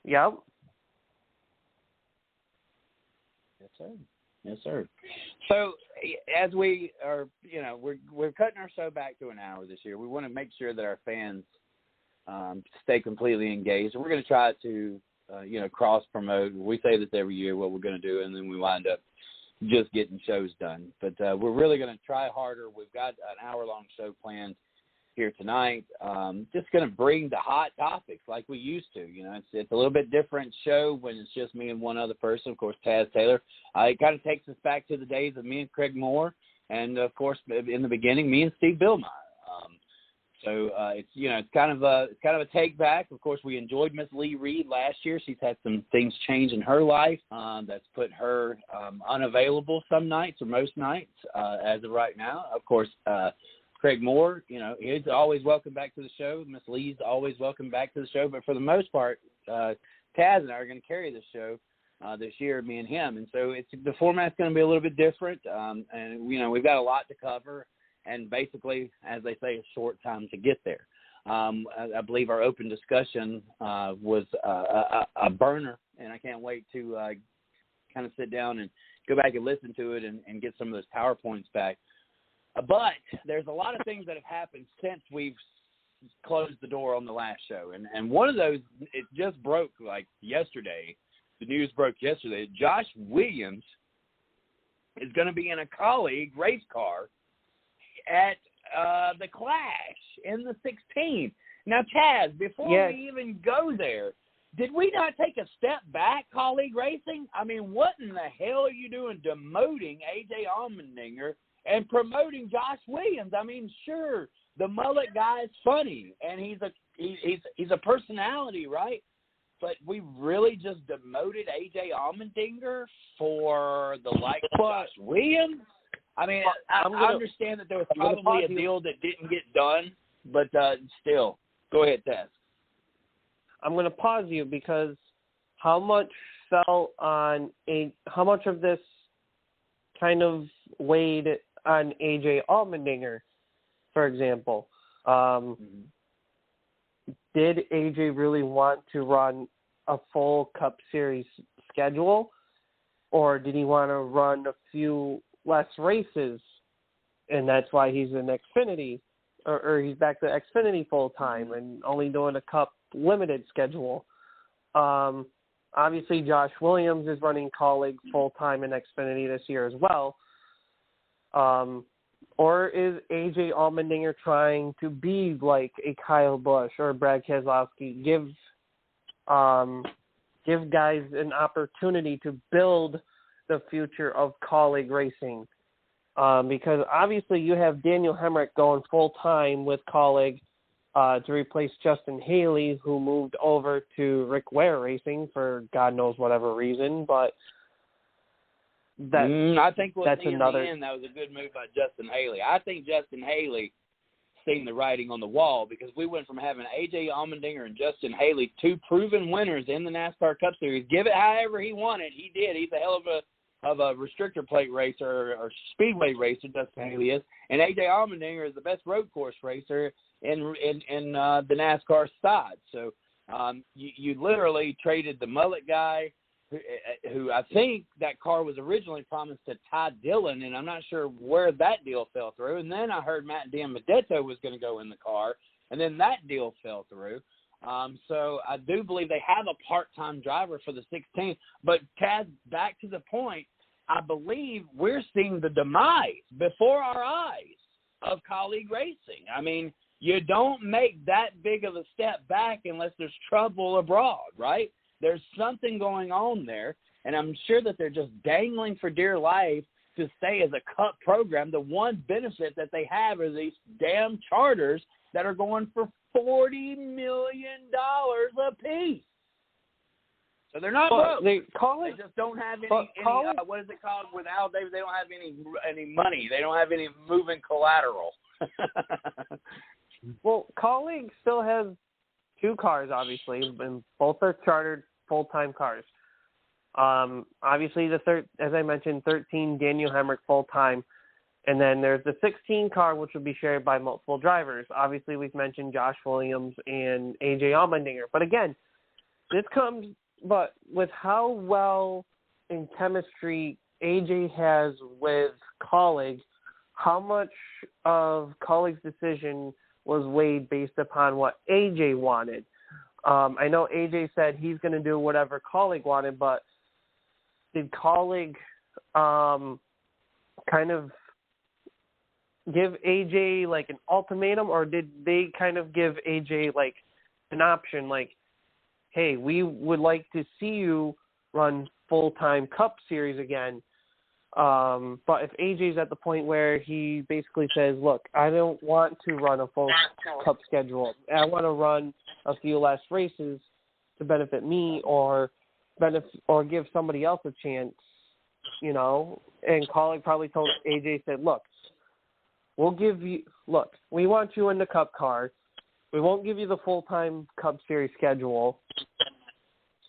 Yep. Yes, sir. Yes, sir. So as we are, we're cutting our show back to an hour this year. We want to make sure that our fans stay completely engaged. We're going to try to, cross promote. We say this every year, what we're going to do, and then we wind up just getting shows done. But we're really going to try harder. We've got an hour-long show planned here tonight. Just going to bring the hot topics like we used to. It's a little bit different show when it's just me and one other person, of course, Taz Taylor. It kind of takes us back to the days of me and Craig Moore, and of course, in the beginning, me and Steve Billmeyer. So it's kind of a take back. Of course, we enjoyed Miss Lee Reed last year. She's had some things change in her life that's put her unavailable some nights or most nights as of right now. Of course, Craig Moore, he's always welcome back to the show. Miss Lee's always welcome back to the show. But for the most part, Taz and I are going to carry the show this year, me and him. And so the format's going to be a little bit different. And, we've got a lot to cover. And basically, as they say, a short time to get there. I believe our open discussion was a burner, and I can't wait to kind of sit down and go back and listen to it and get some of those PowerPoints back. But there's a lot of things that have happened since we've closed the door on the last show. And one of those, it just broke like yesterday. The news broke yesterday. Josh Williams is going to be in a colleague race car at the Clash in the 16. Now, Taz, before we even go there, did we not take a step back, colleague racing? I mean, what in the hell are you doing demoting A.J. Allmendinger and promoting Josh Williams? I mean, sure, the mullet guy is funny, and he's a personality, right? But we really just demoted A.J. Allmendinger for the like of Josh Williams? I mean, I understand that there was probably a deal that didn't get done, but still. Go ahead, Taz. I'm going to pause you because how much of this kind of weighed on A.J. Allmendinger, for example? Did A.J. really want to run a full Cup Series schedule, or did he want to run a few less races, and that's why he's in Xfinity, or he's back to Xfinity full time and only doing a Cup limited schedule? Obviously, Josh Williams is running colleague full time in Xfinity this year as well. Or is A.J. Allmendinger trying to be like a Kyle Busch or Brad Keselowski, give guys an opportunity to build the future of colleague racing? Because obviously you have Daniel Hemrick going full time with colleague to replace Justin Haley, who moved over to Rick Ware Racing for God knows whatever reason. But I think that's another. In the end, that was a good move by Justin Haley. I think Justin Haley seen the writing on the wall, because we went from having A.J. Allmendinger and Justin Haley, two proven winners in the NASCAR Cup Series. Give it however he wanted, he did. He's a hell of a restrictor plate racer or speedway racer, Justin Haley is, and A.J. Allmendinger is the best road course racer in the NASCAR side. So you literally traded the mullet guy, who I think that car was originally promised to Ty Dillon, and I'm not sure where that deal fell through. And then I heard Matt Diamondetto was going to go in the car, and then that deal fell through. So I do believe they have a part-time driver for the 16. But, Taz, back to the point, I believe we're seeing the demise before our eyes of colleague racing. I mean, you don't make that big of a step back unless there's trouble abroad, right? There's something going on there, and I'm sure that they're just dangling for dear life to stay as a Cup program. The one benefit that they have are these damn charters that are going for $40 million a piece. So they're not broke. They just don't have any what is it called? Without they don't have any money. They don't have any moving collateral. Well, Colleague still has two cars, obviously, and both are chartered full-time cars. Obviously, as I mentioned, 13 Daniel Hemrick full-time, and then there's the 16 car, which will be shared by multiple drivers. Obviously, we've mentioned Josh Williams and A.J. Allmendinger. But again, this comes with how well in chemistry A.J. has with Colleague, how much of Colleague's decision was weighed based upon what A.J. wanted. I know A.J. said he's going to do whatever Colleague wanted, but did Colleague kind of give A.J. like an ultimatum, or did they kind of give A.J. like an option, like, hey, we would like to see you run full-time Cup Series again, but if AJ's at the point where he basically says, look, I don't want to run a full Cup schedule. I want to run a few less races to benefit me or give somebody else a chance, and Colleague probably told AJ, said, look, we'll give you – look, we want you in the Cup car. We won't give you the full-time Cup Series schedule.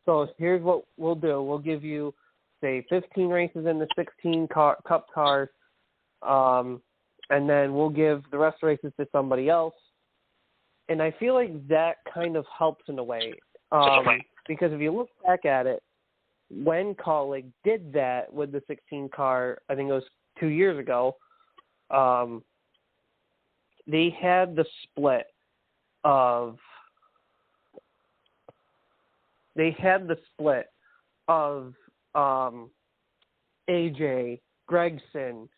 So here's what we'll do. We'll give you, say, 15 races in the 16 Cup cars, and then we'll give the rest of the races to somebody else. And I feel like that kind of helps in a way. Because if you look back at it, when Kaulig did that with the 16 car, I think it was 2 years ago, they had the split of AJ, Gregson.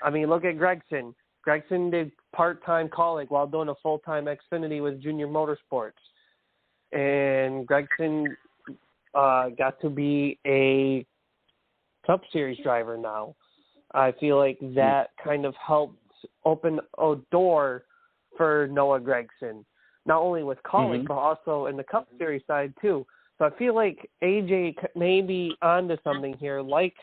I mean, look at Gregson. Gregson did part-time Kaulig while doing a full-time Xfinity with Junior Motorsports. And Gregson got to be a Cup Series driver now. I feel like that kind of helped open a door for Noah Gregson, not only with Kaulig, but also in the Cup Series side too. So I feel like AJ may be onto something here, like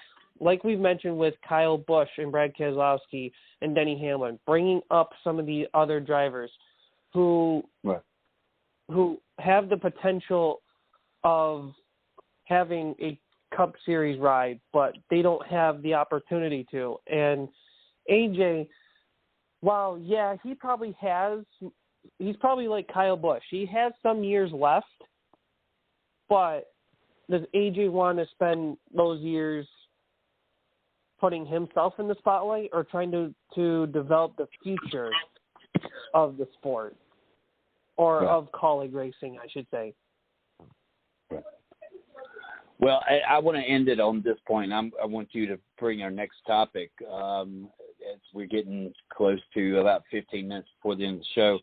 we've mentioned with Kyle Busch and Brad Keselowski and Denny Hamlin, bringing up some of the other drivers who have the potential of having a Cup Series ride, but they don't have the opportunity to. And AJ, while, yeah, he's probably like Kyle Busch. He has some years left, but does AJ want to spend those years putting himself in the spotlight or trying to develop the future of the sport or of Kaulig racing, I should say? Well, I want to end it on this point. I want you to bring our next topic as we're getting close to about 15 minutes before the end of the show.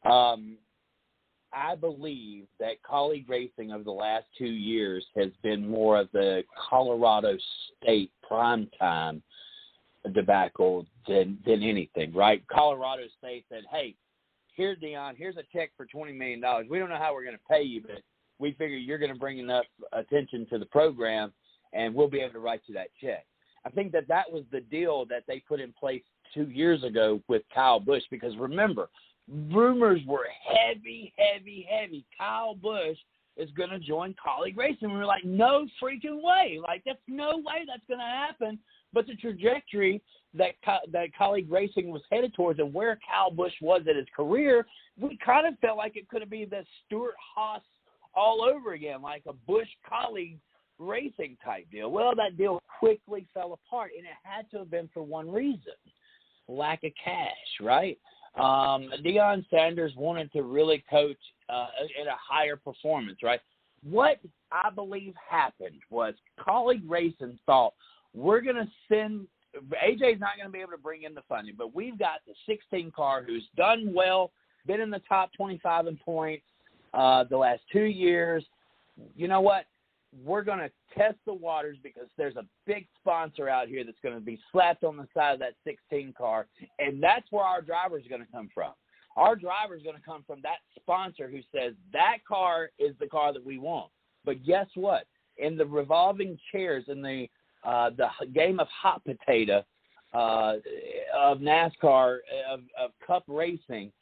I believe that Kaulig racing over the last 2 years has been more of the Colorado State primetime debacle than anything, right? Colorado State said, hey, here, Dion, here's a check for $20 million. We don't know how we're going to pay you, but we figure you're going to bring enough attention to the program, and we'll be able to write you that check. I think that was the deal that they put in place 2 years ago with Kyle Busch, because remember, rumors were heavy. Kyle Busch is going to join Kaulig racing. We were like, no freaking way. Like, that's no way that's going to happen. But the trajectory that Kaulig racing was headed towards and where Kyle Busch was in his career, we kind of felt like it could have been the Stuart Haas all over again, like a Busch Kaulig racing type deal. Well, that deal quickly fell apart, and it had to have been for one reason: lack of cash, right? Deion Sanders wanted to really coach at a higher performance, right? What I believe happened was Kaulig racing thought, we're going to send – AJ's not going to be able to bring in the funding, but we've got the 16 car who's done well, been in the top 25 in points the last 2 years. You know what? We're going to test the waters because there's a big sponsor out here that's going to be slapped on the side of that 16 car, and that's where our drivers are going to come from. Our driver is going to come from that sponsor who says that car is the car that we want. But guess what? In the revolving chairs, in the game of hot potato of NASCAR, of Cup racing,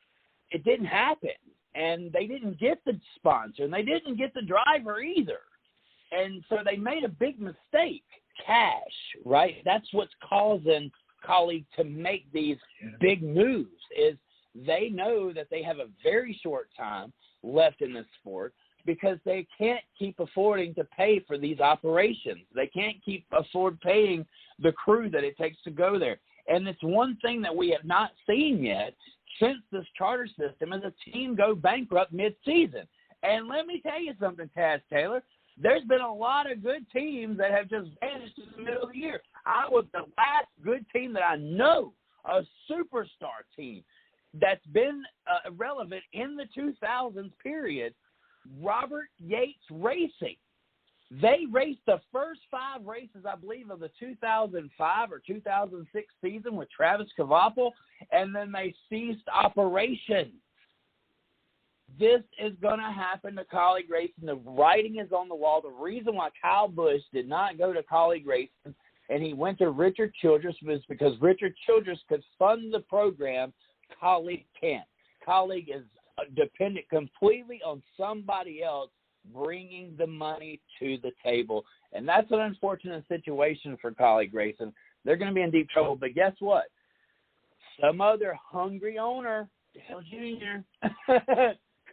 it didn't happen. And they didn't get the sponsor, and they didn't get the driver either. And so they made a big mistake, cash, right? That's what's causing Kaulig to make these big moves, is they know that they have a very short time left in this sport because they can't keep affording to pay for these operations. They can't afford paying the crew that it takes to go there. And it's one thing that we have not seen yet since this charter system is a team go bankrupt mid-season. And let me tell you something, Taz Taylor, there's been a lot of good teams that have just vanished in the middle of the year. I was the last good team that I know, a superstar team that's been relevant in the 2000s period, Robert Yates Racing. They raced the first 5 races, I believe, of the 2005 or 2006 season with Travis Kvappel, and then they ceased operations. This is going to happen to Kaulig racing. The writing is on the wall. The reason why Kyle Busch did not go to Kaulig racing and he went to Richard Childress was because Richard Childress could fund the program Colleague can't. Colleague is dependent completely on somebody else bringing the money to the table. And that's an unfortunate situation for Colleague Racing. They're going to be in deep trouble. But guess what? Some other hungry owner, Dale Jr.,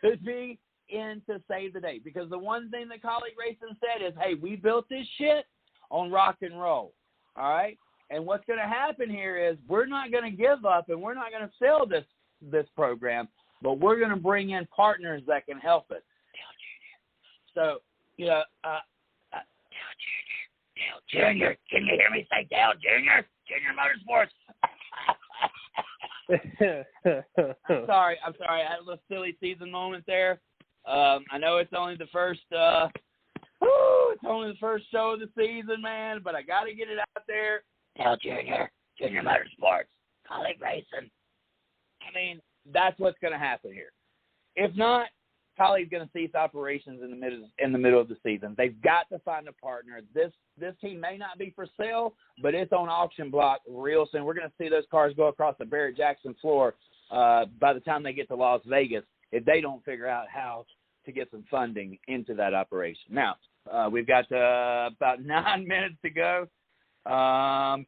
could be in to save the day. Because the one thing that Colleague Racing said is, hey, we built this shit on rock and roll. All right? And what's going to happen here is we're not going to give up and we're not going to sell this program, but we're going to bring in partners that can help us. So, you know, Dale Jr., can you hear me say Dale Jr.? Junior Motorsports. I'm sorry. I had a little silly season moment there. I know it's only the first show of the season, man, but I got to get it out there. Dale Jr., Junior Motorsports, Colleague Racing. I mean, that's what's going to happen here. If not, Colleague's going to cease operations in the middle of the season. They've got to find a partner. This team may not be for sale, but it's on auction block real soon. We're going to see those cars go across the Barrett-Jackson floor by the time they get to Las Vegas if they don't figure out how to get some funding into that operation. Now, we've got about 9 minutes to go.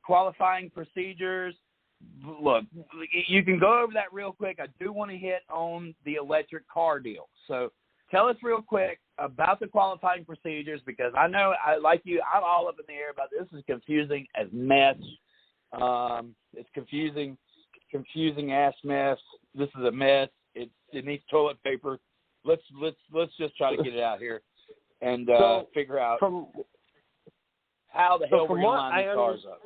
Qualifying procedures. Look, you can go over that real quick. I do want to hit on the electric car deal. So tell us real quick about the qualifying procedures, because I know, like you, I'm all up in the air about this. This is confusing as mess. It's confusing ass mess. This is a mess. It needs toilet paper. Let's just try to get it out here and figure out how the hell we're going to line these cars up.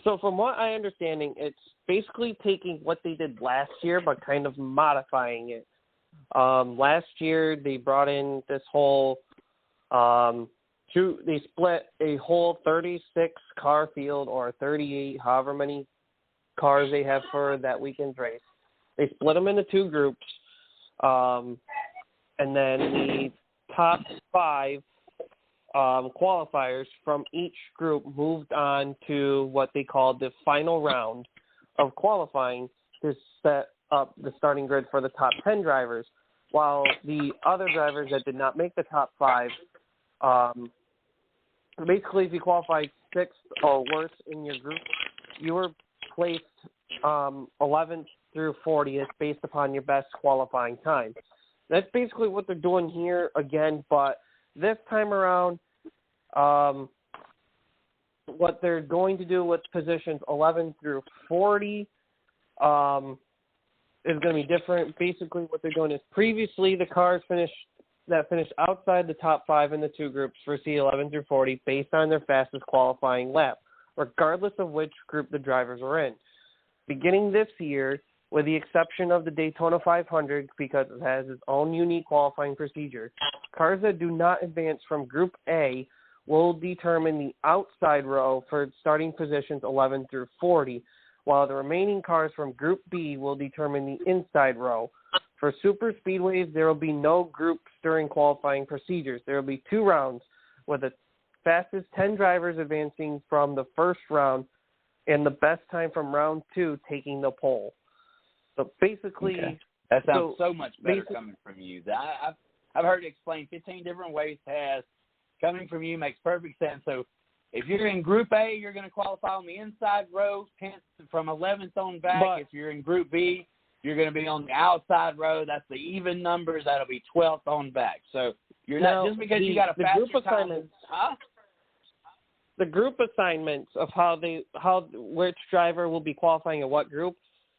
So from what I understanding, it's basically taking what they did last year but kind of modifying it. Last year they brought in this whole they split a whole 36 car field, or 38, however many cars they have for that weekend's race. They split them into two groups, and then the top 5 qualifiers from each group moved on to what they called the final round of qualifying to set up the starting grid for the top 10 drivers, while the other drivers that did not make the top 5, basically if you qualified 6th or worse in your group, you were placed 11th through 40th based upon your best qualifying time. That's basically what they're doing here again, but this time around, what they're going to do with positions 11 through 40 is going to be different. Basically, what they're doing is previously the cars finished outside the top 5 in the two groups for C11 through 40 based on their fastest qualifying lap, regardless of which group the drivers were in. Beginning this year, with the exception of the Daytona 500, because it has its own unique qualifying procedure, cars that do not advance from Group A will determine the outside row for starting positions 11 through 40, while the remaining cars from Group B will determine the inside row. For super speedways, there will be no groups during qualifying procedures. There will be 2 rounds, with the fastest 10 drivers advancing from the first round and the best time from round 2 taking the pole. So basically, okay. That sounds so much better coming from you. I've heard it explained 15 different ways past. Coming from you makes perfect sense. So if you're in Group A, you're going to qualify on the inside row, 10th from 11th on back. But if you're in Group B, you're going to be on the outside row. That's the even numbers. That'll be 12th on back. So you're not just because you got a faster time. The group assignments of which driver will be qualifying in what group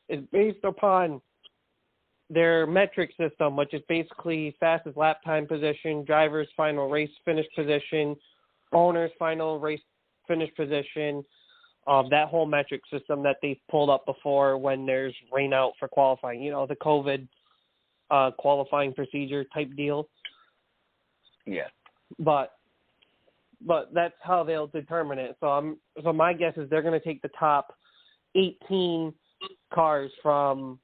is based upon their metric system, which is basically fastest lap time position, driver's final race finish position, owner's final race finish position, that whole metric system that they've pulled up before when there's rain out for qualifying, the COVID qualifying procedure type deal. Yeah. But that's how they'll determine it. So my guess is they're going to take the top 18 cars from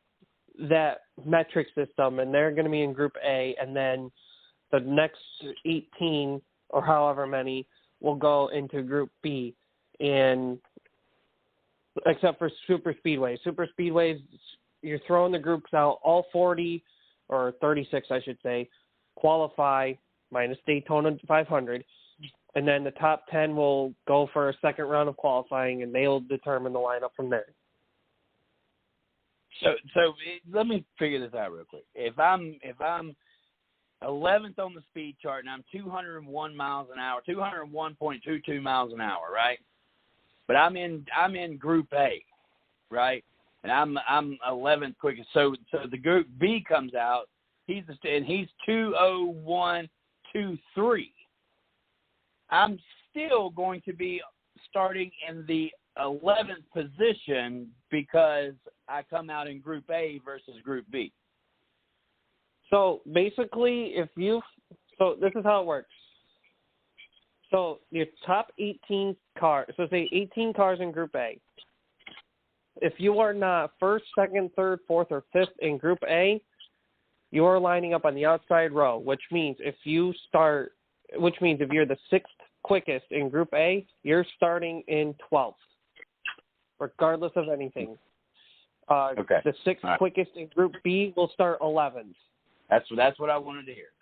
that metric system, and they're going to be in Group A, and then the next 18 or however many will go into Group B. And except for super speedways. Super speedways, you're throwing the groups out. All 40 or 36, I should say, qualify minus Daytona 500, and then the top 10 will go for a second round of qualifying, and they'll determine the lineup from there. So let me figure this out real quick. If I'm 11th on the speed chart and I'm 201 miles an hour, 201.22 miles an hour, right? But I'm in Group A, right? And I'm 11th quickest. So the Group B comes out. He's 201.23. I'm still going to be starting in the 11th position because I come out in Group A versus Group B. So basically, so this is how it works. So your top 18 cars, so say 18 cars in Group A. If you are not first, second, third, fourth, or fifth in Group A, you are lining up on the outside row, which means if you're the sixth quickest in Group A, you're starting in 12th, regardless of anything. Okay. The sixth quickest in Group B will start 11th. That's what I wanted to hear.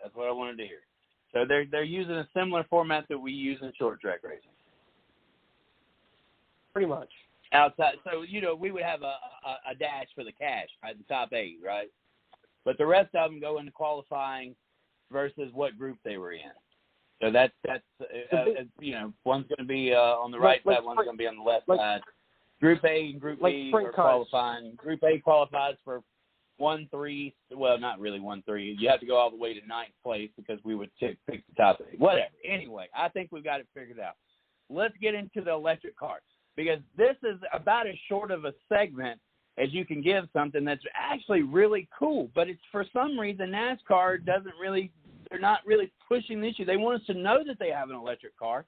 So they're using a similar format that we use in short track racing. Pretty much. Outside, so we would have a dash for the cash, right? The top 8, right? But the rest of them go into qualifying versus what group they were in. So that's one's going to be on the right side, one's going to be on the left side. Group A and Group B are qualifying. Group A qualifies for 1-3. Well, not really 1-3. You have to go all the way to 9th place because we would pick the top 8. Whatever. Anyway, I think we've got it figured out. Let's get into the electric cars because this is about as short of a segment as you can give something that's actually really cool. But it's for some reason NASCAR they're not really pushing the issue. They want us to know that they have an electric car,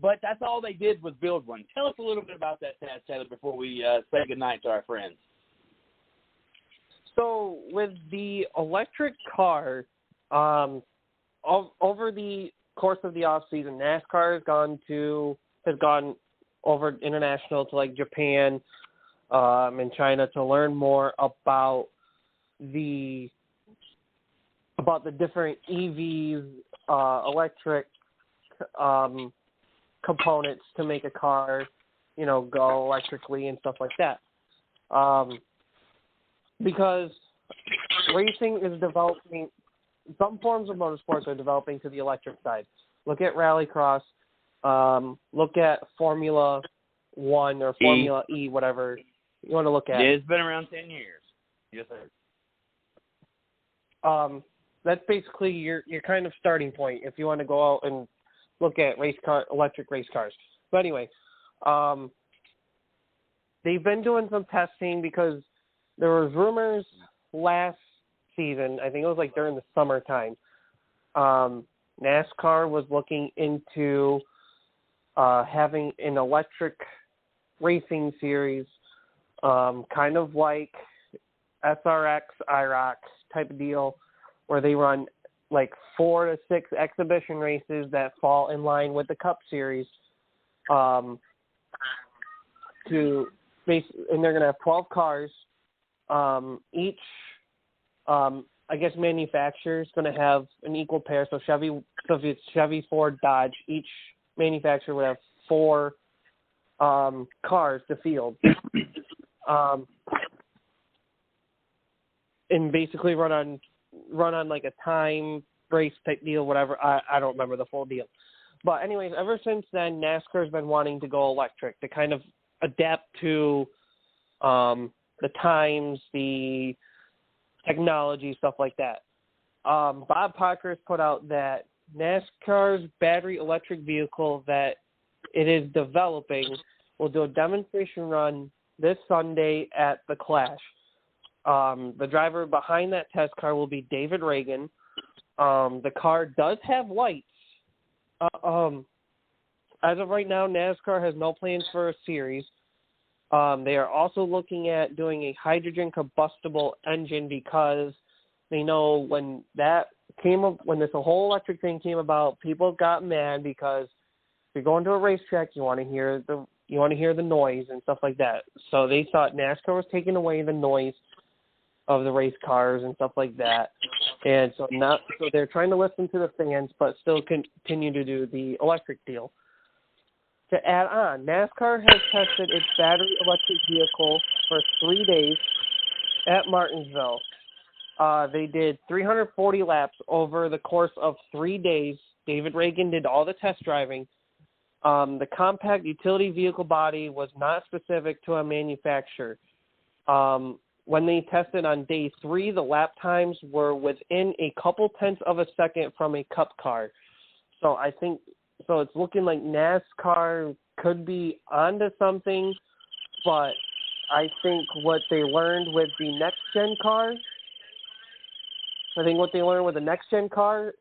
but that's all they did was build one. Tell us a little bit about that, Taylor, before we say goodnight to our friends. So with the electric car, over the course of the off season, NASCAR has gone over international to like Japan and China to learn more about the different EVs, electric components to make a car, go electrically and stuff like that. Because racing is developing, some forms of motorsports are developing to the electric side. Look at rallycross. Look at Formula 1 or Formula E, whatever you want to look at. It's been around 10 years. Yes, sir. That's basically your kind of starting point if you want to go out and look at electric race cars. But anyway, they've been doing some testing because there was rumors last season, I think it was like during the summertime, NASCAR was looking into having an electric racing series, kind of like SRX, IROC type of deal, where they run like 4 to 6 exhibition races that fall in line with the Cup Series. And they're going to have 12 cars. Each, I guess, manufacturer is going to have an equal pair. So if it's Chevy, Ford, Dodge, each manufacturer would have 4 cars to field. And basically run on like a time race type deal, whatever. I don't remember the full deal. But anyways, ever since then, NASCAR's been wanting to go electric to kind of adapt to the times, the technology, stuff like that. Bob Parker has put out that NASCAR's battery electric vehicle that it is developing will do a demonstration run this Sunday at the Clash. The driver behind that test car will be David Reagan. The car does have lights. As of right now, NASCAR has no plans for a series. They are also looking at doing a hydrogen combustible engine because they know when this whole electric thing came about, people got mad because if you're going to a racetrack, you want to hear the You want to hear the noise and stuff like that. So they thought NASCAR was taking away the noise of the race cars and stuff like that. And so they're trying to listen to the fans, but still continue to do the electric deal. To add on, NASCAR has tested its battery electric vehicle for 3 days at Martinsville. They did 340 laps over the course of 3 days. David Reagan did all the test driving. The compact utility vehicle body was not specific to a manufacturer. When they tested on day 3, the lap times were within a couple tenths of a second from a cup car. So it's looking like NASCAR could be onto something, but I think what they learned with the next-gen car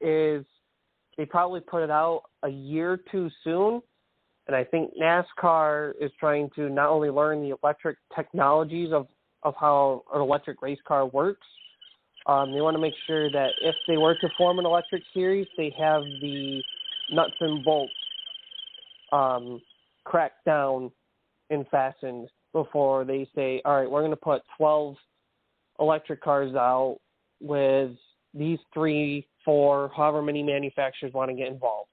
is they probably put it out a year too soon. And I think NASCAR is trying to not only learn the electric technologies of how an electric race car works, they want to make sure that if they were to form an electric series, they have the nuts and bolts cracked down and fastened before they say, all right, we're going to put 12 electric cars out with these 3, 4, however many manufacturers want to get involved.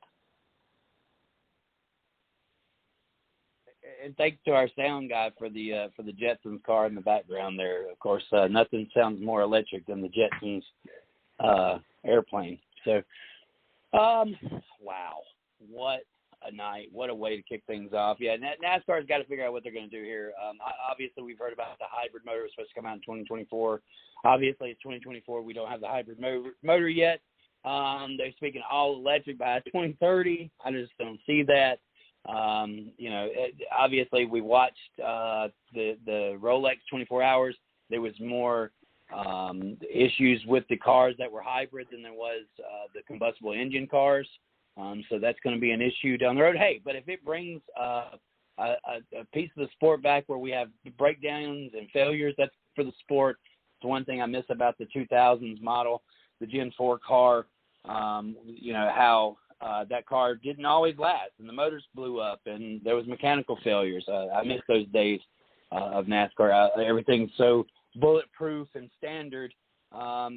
And thanks to our sound guy for the Jetsons car in the background there. Of course, nothing sounds more electric than the Jetsons airplane. So, wow, what a night! What a way to kick things off. Yeah, NASCAR's got to figure out what they're going to do here. Obviously, we've heard about the hybrid motor was supposed to come out in 2024. Obviously, it's 2024. We don't have the hybrid motor yet. They're speaking all electric by 2030. I just don't see that. Obviously we watched the Rolex 24 Hours. There was more issues with the cars that were hybrid than there was the combustible engine cars. So that's going to be an issue down the road. Hey, but if it brings a piece of the sport back where we have breakdowns and failures, that's for the sport. It's one thing I miss about the 2000s model, the Gen 4 car, how that car didn't always last, and the motors blew up, and there was mechanical failures. I miss those days of NASCAR. Everything's so bulletproof and standard.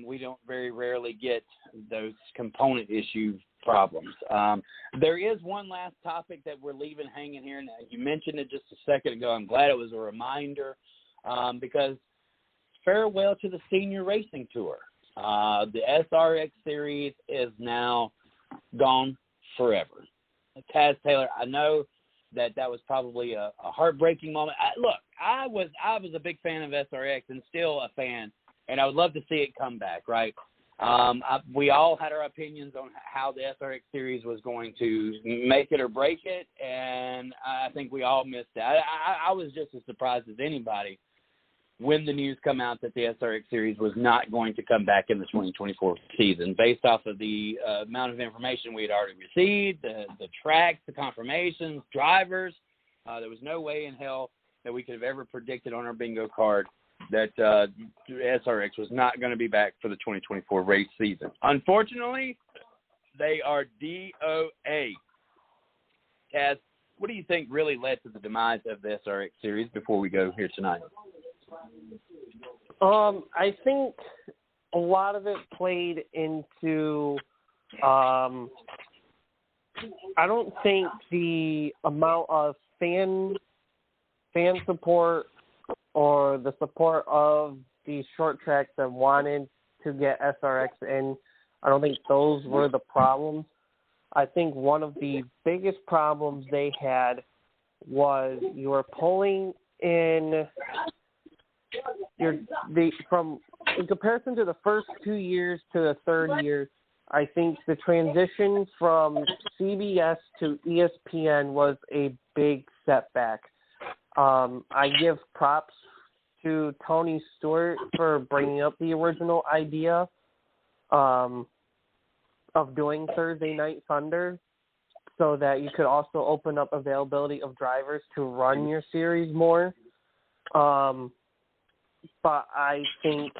We don't very rarely get those component issue problems. There is one last topic that we're leaving hanging here. Now, you mentioned it just a second ago. I'm glad it was a reminder because farewell to the senior racing tour. The SRX series is now gone forever. Taz Taylor, I know that was probably a heartbreaking moment. I was a big fan of SRX and still a fan, and I would love to see it come back, right? We all had our opinions on how the SRX series was going to make it or break it, and I think we all missed that. I was just as surprised as anybody when the news come out that the SRX series was not going to come back in the 2024 season, based off of the amount of information we had already received, the tracks, the confirmations, drivers. There was no way in hell that we could have ever predicted on our bingo card that SRX was not going to be back for the 2024 race season. Unfortunately, they are DOA. Kaz, what do you think really led to the demise of the SRX series before we go here tonight? I think a lot of it played into I don't think the amount of fan support or the support of the short tracks that wanted to get SRX in, I don't think those were the problems. I think one of the biggest problems they had was you were pulling in from in comparison to the first 2 years to the third year. I think the transition from CBS to ESPN was a big setback. I give props to Tony Stewart for bringing up the original idea of doing Thursday Night Thunder so that you could also open up availability of drivers to run your series more. But I think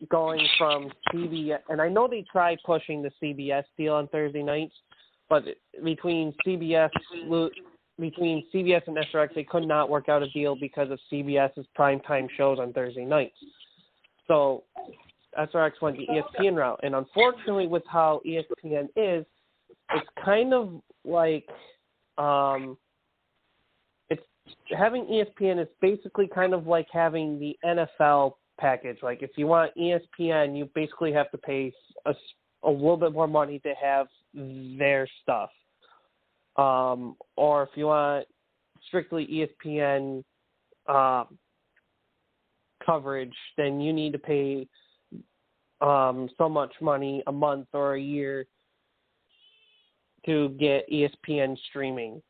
going from CBS, and I know they tried pushing the CBS deal on Thursday nights, but between CBS between CBS and SRX, they could not work out a deal because of CBS's primetime shows on Thursday nights. So SRX went the ESPN route. And unfortunately, with how ESPN is, it's kind of like it's having ESPN is basically kind of like having the NFL package. Like if you want ESPN, you basically have to pay a little bit more money to have their stuff. Or if you want strictly ESPN coverage, then you need to pay so much money a month or a year to get ESPN streaming.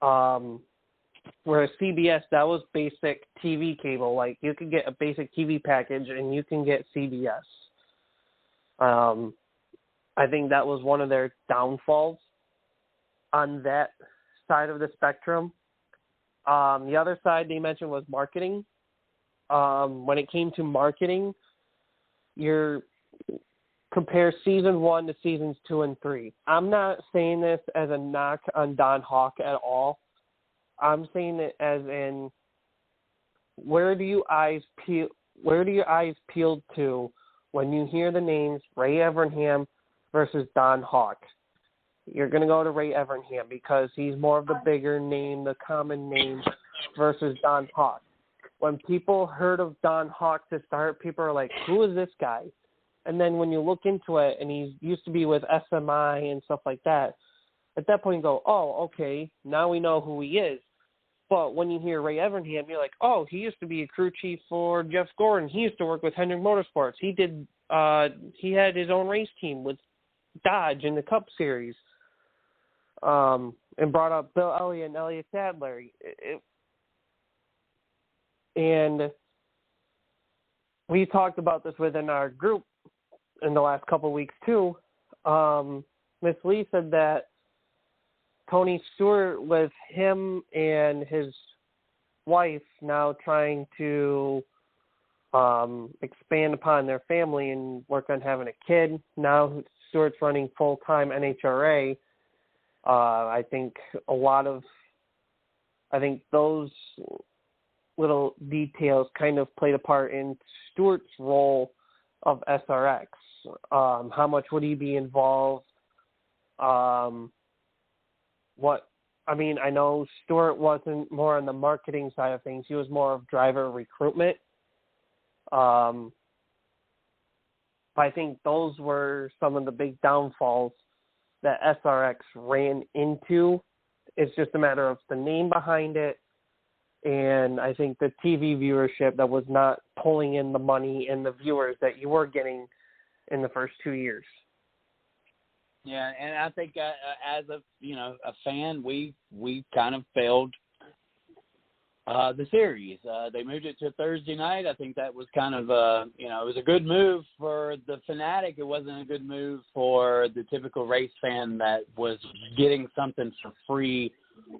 Whereas CBS, that was basic TV cable. Like you could get a basic TV package and you can get CBS. I think that was one of their downfalls on that side of the spectrum. The other side they mentioned was marketing. When it came to marketing, you compare season 1 to seasons 2 and 3. I'm not saying this as a knock on Don Hawk at all. I'm saying it as in where do your eyes peel to when you hear the names Ray Evernham versus Don Hawk? You're going to go to Ray Evernham because he's more of the bigger name, the common name, versus Don Hawk. When people heard of Don Hawk to start, people are like, who is this guy? And then when you look into it, and he used to be with SMI and stuff like that, at that point you go, oh, okay, now we know who he is. But when you hear Ray Evernham, you're like, oh, he used to be a crew chief for Jeff Gordon. He used to work with Hendrick Motorsports. He had his own race team with Dodge in the Cup Series. And brought up Bill Elliott and Elliott Sadler. And we talked about this within our group in the last couple of weeks too. Miss Lee said that Tony Stewart, with him and his wife now trying to expand upon their family and work on having a kid. Now Stewart's running full-time NHRA. I think those little details kind of played a part in Stewart's role of SRX. How much would he be involved? I know Stewart wasn't more on the marketing side of things. He was more of driver recruitment. I think those were some of the big downfalls that SRX ran into. It's just a matter of the name behind it, and I think the TV viewership that was not pulling in the money and the viewers that you were getting in the first 2 years. Yeah, and I think as a fan, we kind of failed the series. They moved it to Thursday night. I think that was kind of it was a good move for the fanatic. It wasn't a good move for the typical race fan that was getting something for free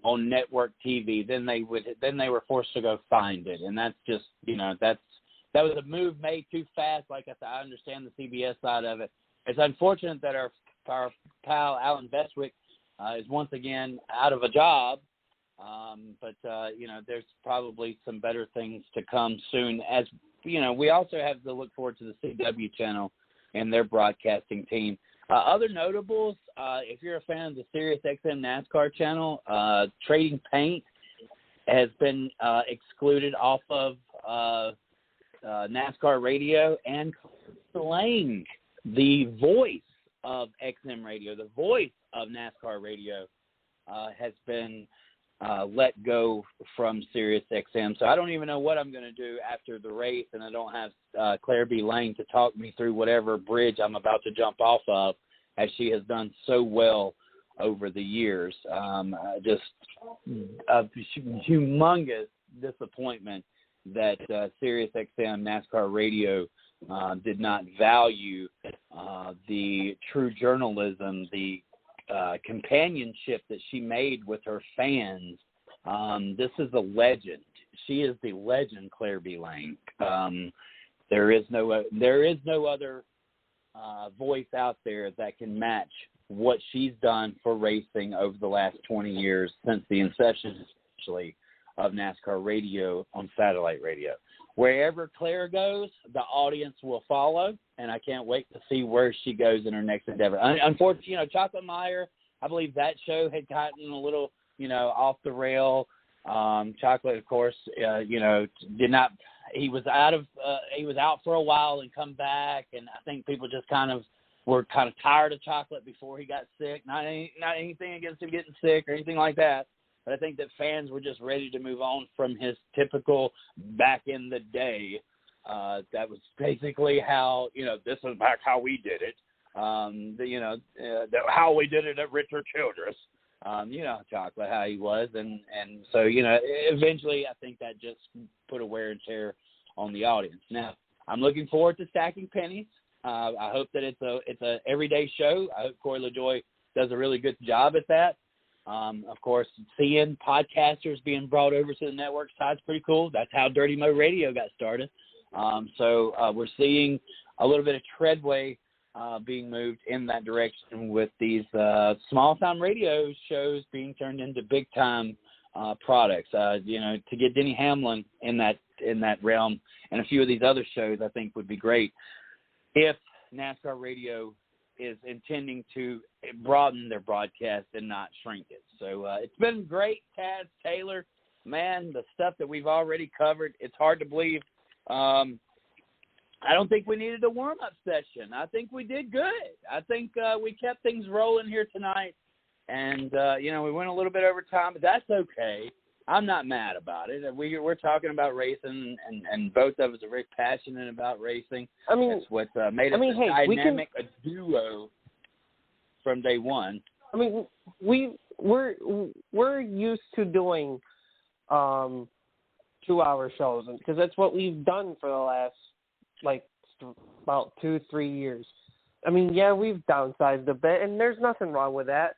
on network TV. Then they were forced to go find it, and that's just that was a move made too fast. Like I said, I understand the CBS side of it. It's unfortunate that our pal Alan Bestwick is once again out of a job. But there's probably some better things to come soon. As we also have to look forward to the CW channel and their broadcasting team. Other notables, if you're a fan of the SiriusXM NASCAR channel, Trading Paint has been excluded off of NASCAR radio, and Lang, the voice of XM radio, the voice of NASCAR radio, has been let go from SiriusXM. So I don't even know what I'm going to do after the race, and I don't have Claire B. Lane to talk me through whatever bridge I'm about to jump off of, as she has done so well over the years. Just a humongous disappointment that SiriusXM NASCAR radio did not value the true journalism, the companionship that she made with her fans. This is a legend. She is the legend, Claire B. Lane. There is no other voice out there that can match what she's done for racing over the last 20 years since the inception, essentially, of NASCAR radio on satellite radio. Wherever Claire goes, the audience will follow, and I can't wait to see where she goes in her next endeavor. Unfortunately, Chocolate Meyer, I believe that show had gotten a little, off the rail. Chocolate, of course, did not. He was out for a while and come back, and I think people just were kind of tired of Chocolate before he got sick. Not anything against him getting sick or anything like that. But I think that fans were just ready to move on from his typical back in the day. That was basically how, this was back how we did it. How we did it at Richard Childress. Chocolate, how he was. And so, eventually I think that just put a wear and tear on the audience. Now, I'm looking forward to Stacking Pennies. I hope that it's a everyday show. I hope Corey LaJoy does a really good job at that. Of course, seeing podcasters being brought over to the network side's pretty cool. That's how Dirty Mo Radio got started. So we're seeing a little bit of treadway being moved in that direction with these small-time radio shows being turned into big-time products. To get Denny Hamlin in that realm and a few of these other shows, I think would be great if NASCAR Radio is intending to broaden their broadcast and not shrink it. So it's been great, Taz, Taylor. Man, the stuff that we've already covered, it's hard to believe. I don't think we needed a warm-up session. I think we did good. I think we kept things rolling here tonight. And, we went a little bit over time, but that's okay. I'm not mad about it. We're talking about racing, and both of us are very passionate about racing. I mean, that's what made us a duo from day one. I mean, we're used to doing 2-hour shows because that's what we've done for the last about 2-3 years. I mean, yeah, we've downsized a bit, and there's nothing wrong with that,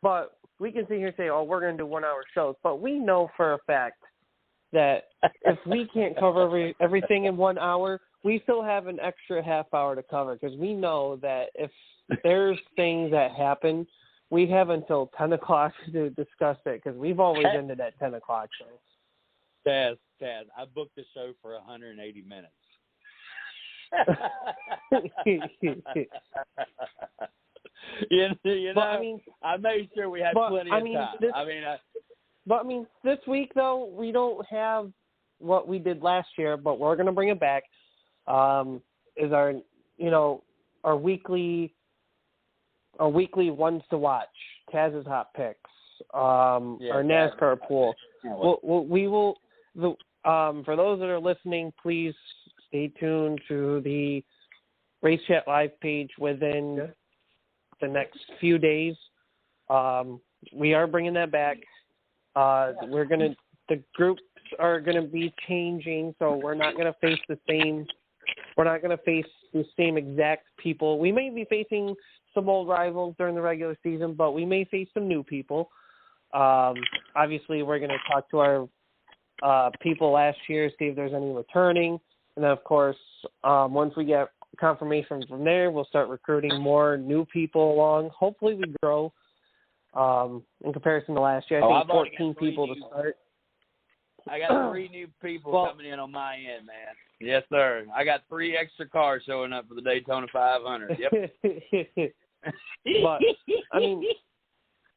but we can sit here and say, oh, we're going to do 1-hour shows, but we know for a fact that if we can't cover everything in 1 hour, we still have an extra half hour to cover because we know that if there's things that happen, we have until 10 o'clock to discuss it because we've always ended at 10 o'clock. So. Taz, I booked the show for 180 minutes. I made sure we had plenty of time. This week though, we don't have what we did last year, but we're going to bring it back. Is our weekly ones to watch, Taz's hot picks, our NASCAR pool. We will. For those that are listening, please stay tuned to the Race Chat Live page within the next few days. We are bringing that back. The groups are gonna be changing, so we're not gonna face the same exact people. We may be facing some old rivals during the regular season, but we may face some new people. Obviously, we're gonna talk to our people last year, see if there's any returning, and then of course, once we get confirmation from there, we'll start recruiting more new people along. Hopefully we grow in comparison to last year. I think 14 people to start. I got 3 new people coming in on my end, man. Yes, sir. I got 3 extra cars showing up for the Daytona 500. Yep. But, I mean,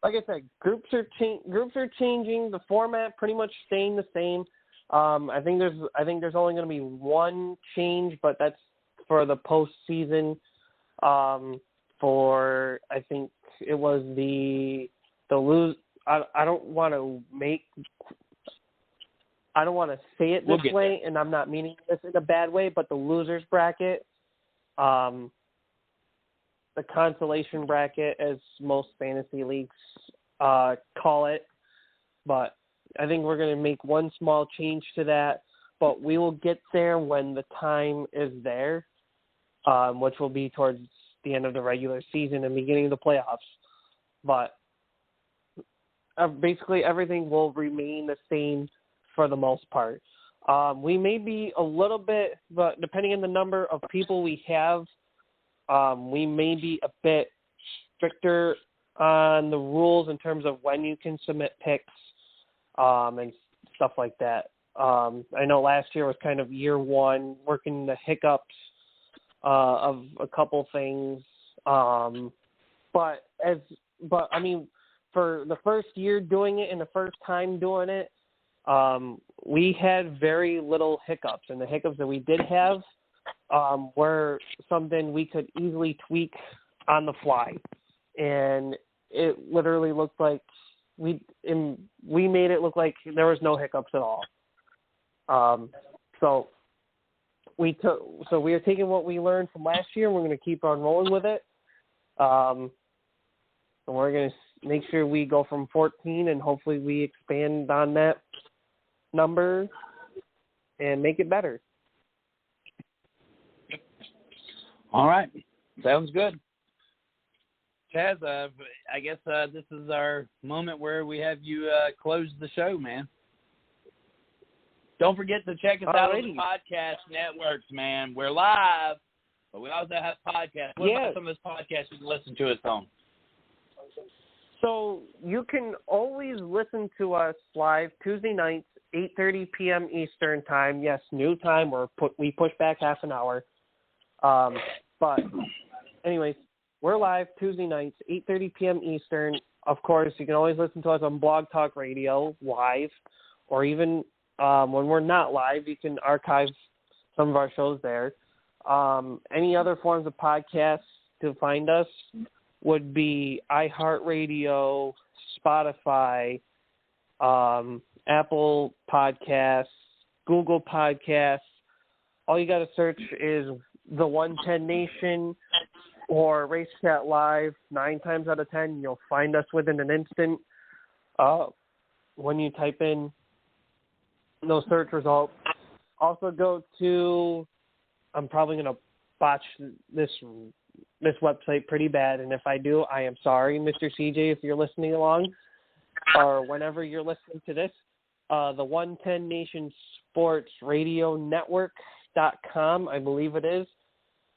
like I said, groups are changing. The format pretty much staying the same. I think there's only going to be one change, but that's for the postseason. For I think it was the lose. I don't want to say it this way, and I'm not meaning this in a bad way, but the losers bracket, the consolation bracket, as most fantasy leagues call it. But I think we're going to make one small change to that, but we will get there when the time is there, which will be towards the end of the regular season and beginning of the playoffs. But basically everything will remain the same for the most part. We may be a little bit, but depending on the number of people we have, we may be a bit stricter on the rules in terms of when you can submit picks and stuff like that. I know last year was kind of year one, working the hiccups of a couple things. But I mean, for the first year doing it and the first time doing it, we had very little hiccups, and the hiccups that we did have were something we could easily tweak on the fly, and it literally looked like we made it look like there was no hiccups at all. So we are taking what we learned from last year, and we're going to keep on rolling with it. And we're going to make sure we go from 14, and hopefully we expand on that number and make it better. All right. Sounds good. Chaz, I guess this is our moment where we have you close the show, man. Don't forget to check us out on the podcast networks, man. We're live, but we also have podcasts. What about some of those podcasts you can listen to us on? So you can always listen to us live Tuesday nights, 8:30 p.m. Eastern time. Yes, new time. We push back half an hour. But anyways, we're live Tuesday nights, 8:30 p.m. Eastern. Of course, you can always listen to us on Blog Talk Radio live, or even when we're not live, you can archive some of our shows there. Any other forms of podcasts to find us would be iHeartRadio, Spotify, Apple Podcasts, Google Podcasts. All you got to search is the 110 Nation or Race Chat Live. 9 times out of 10, you'll find us within an instant when you type in those search results. Also go to, I'm probably going to botch this website pretty bad, and if I do, I am sorry, Mr. CJ, if you're listening along, or whenever you're listening to this. The 110 Nation Sports Radio Network.com, I believe it is.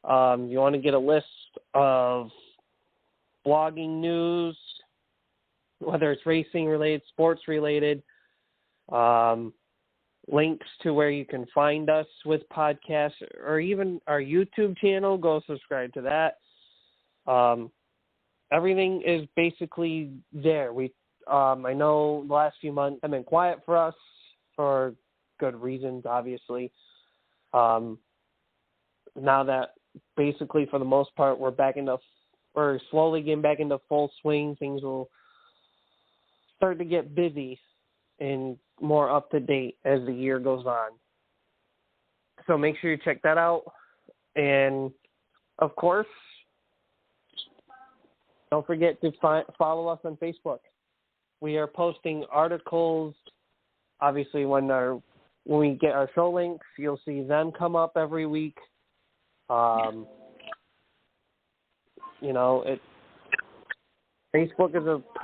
You want to get a list of blogging news, whether it's racing related, sports related, links to where you can find us with podcasts, or even our YouTube channel. Go subscribe to that. Everything is basically there. I know the last few months have been quiet for us for good reasons, obviously. Now that basically for the most part we're slowly getting back into full swing, things will start to get busy and more up to date as the year goes on. So make sure you check that out. And of course, don't forget to follow us on Facebook. We are posting articles. Obviously, when we get our show links, you'll see them come up every week. Facebook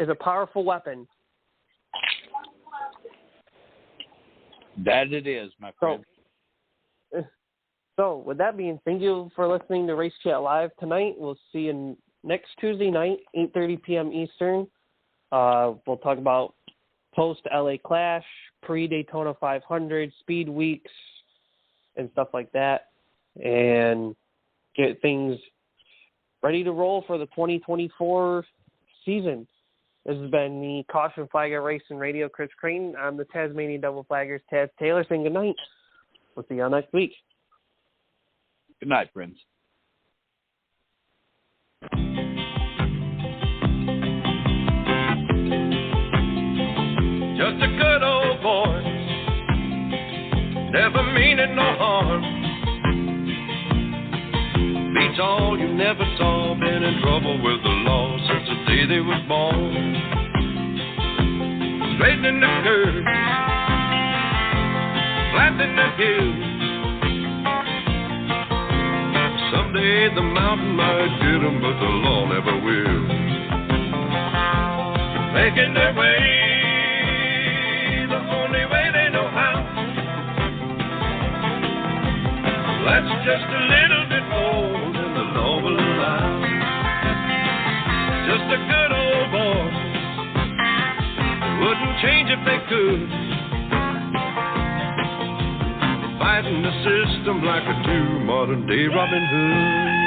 is a powerful weapon. That it is, my friend. So with that being, thank you for listening to Race Chat Live tonight. We'll see you next Tuesday night, 8:30 p.m. Eastern. We'll talk about post-LA Clash, pre-Daytona 500, speed weeks, and stuff like that, and get things ready to roll for the 2024 season. This has been the Caution Flagger Racing Radio, Chris Creighton. I'm the Tasmanian Double Flaggers, Taz Taylor, saying good night. We'll see you all next week. Good night, friends. Just a good old boy, never meaning no harm. Beats all you never saw, been in trouble with the law since the day they was born. Straightening the curve, flattening the hills. Someday the mountain might get them, but the law never will. Making their way the only way they know how. That's just a little bit more than the law will allow. wouldn't change if they could. Fighting the system like a true modern day Robin Hood.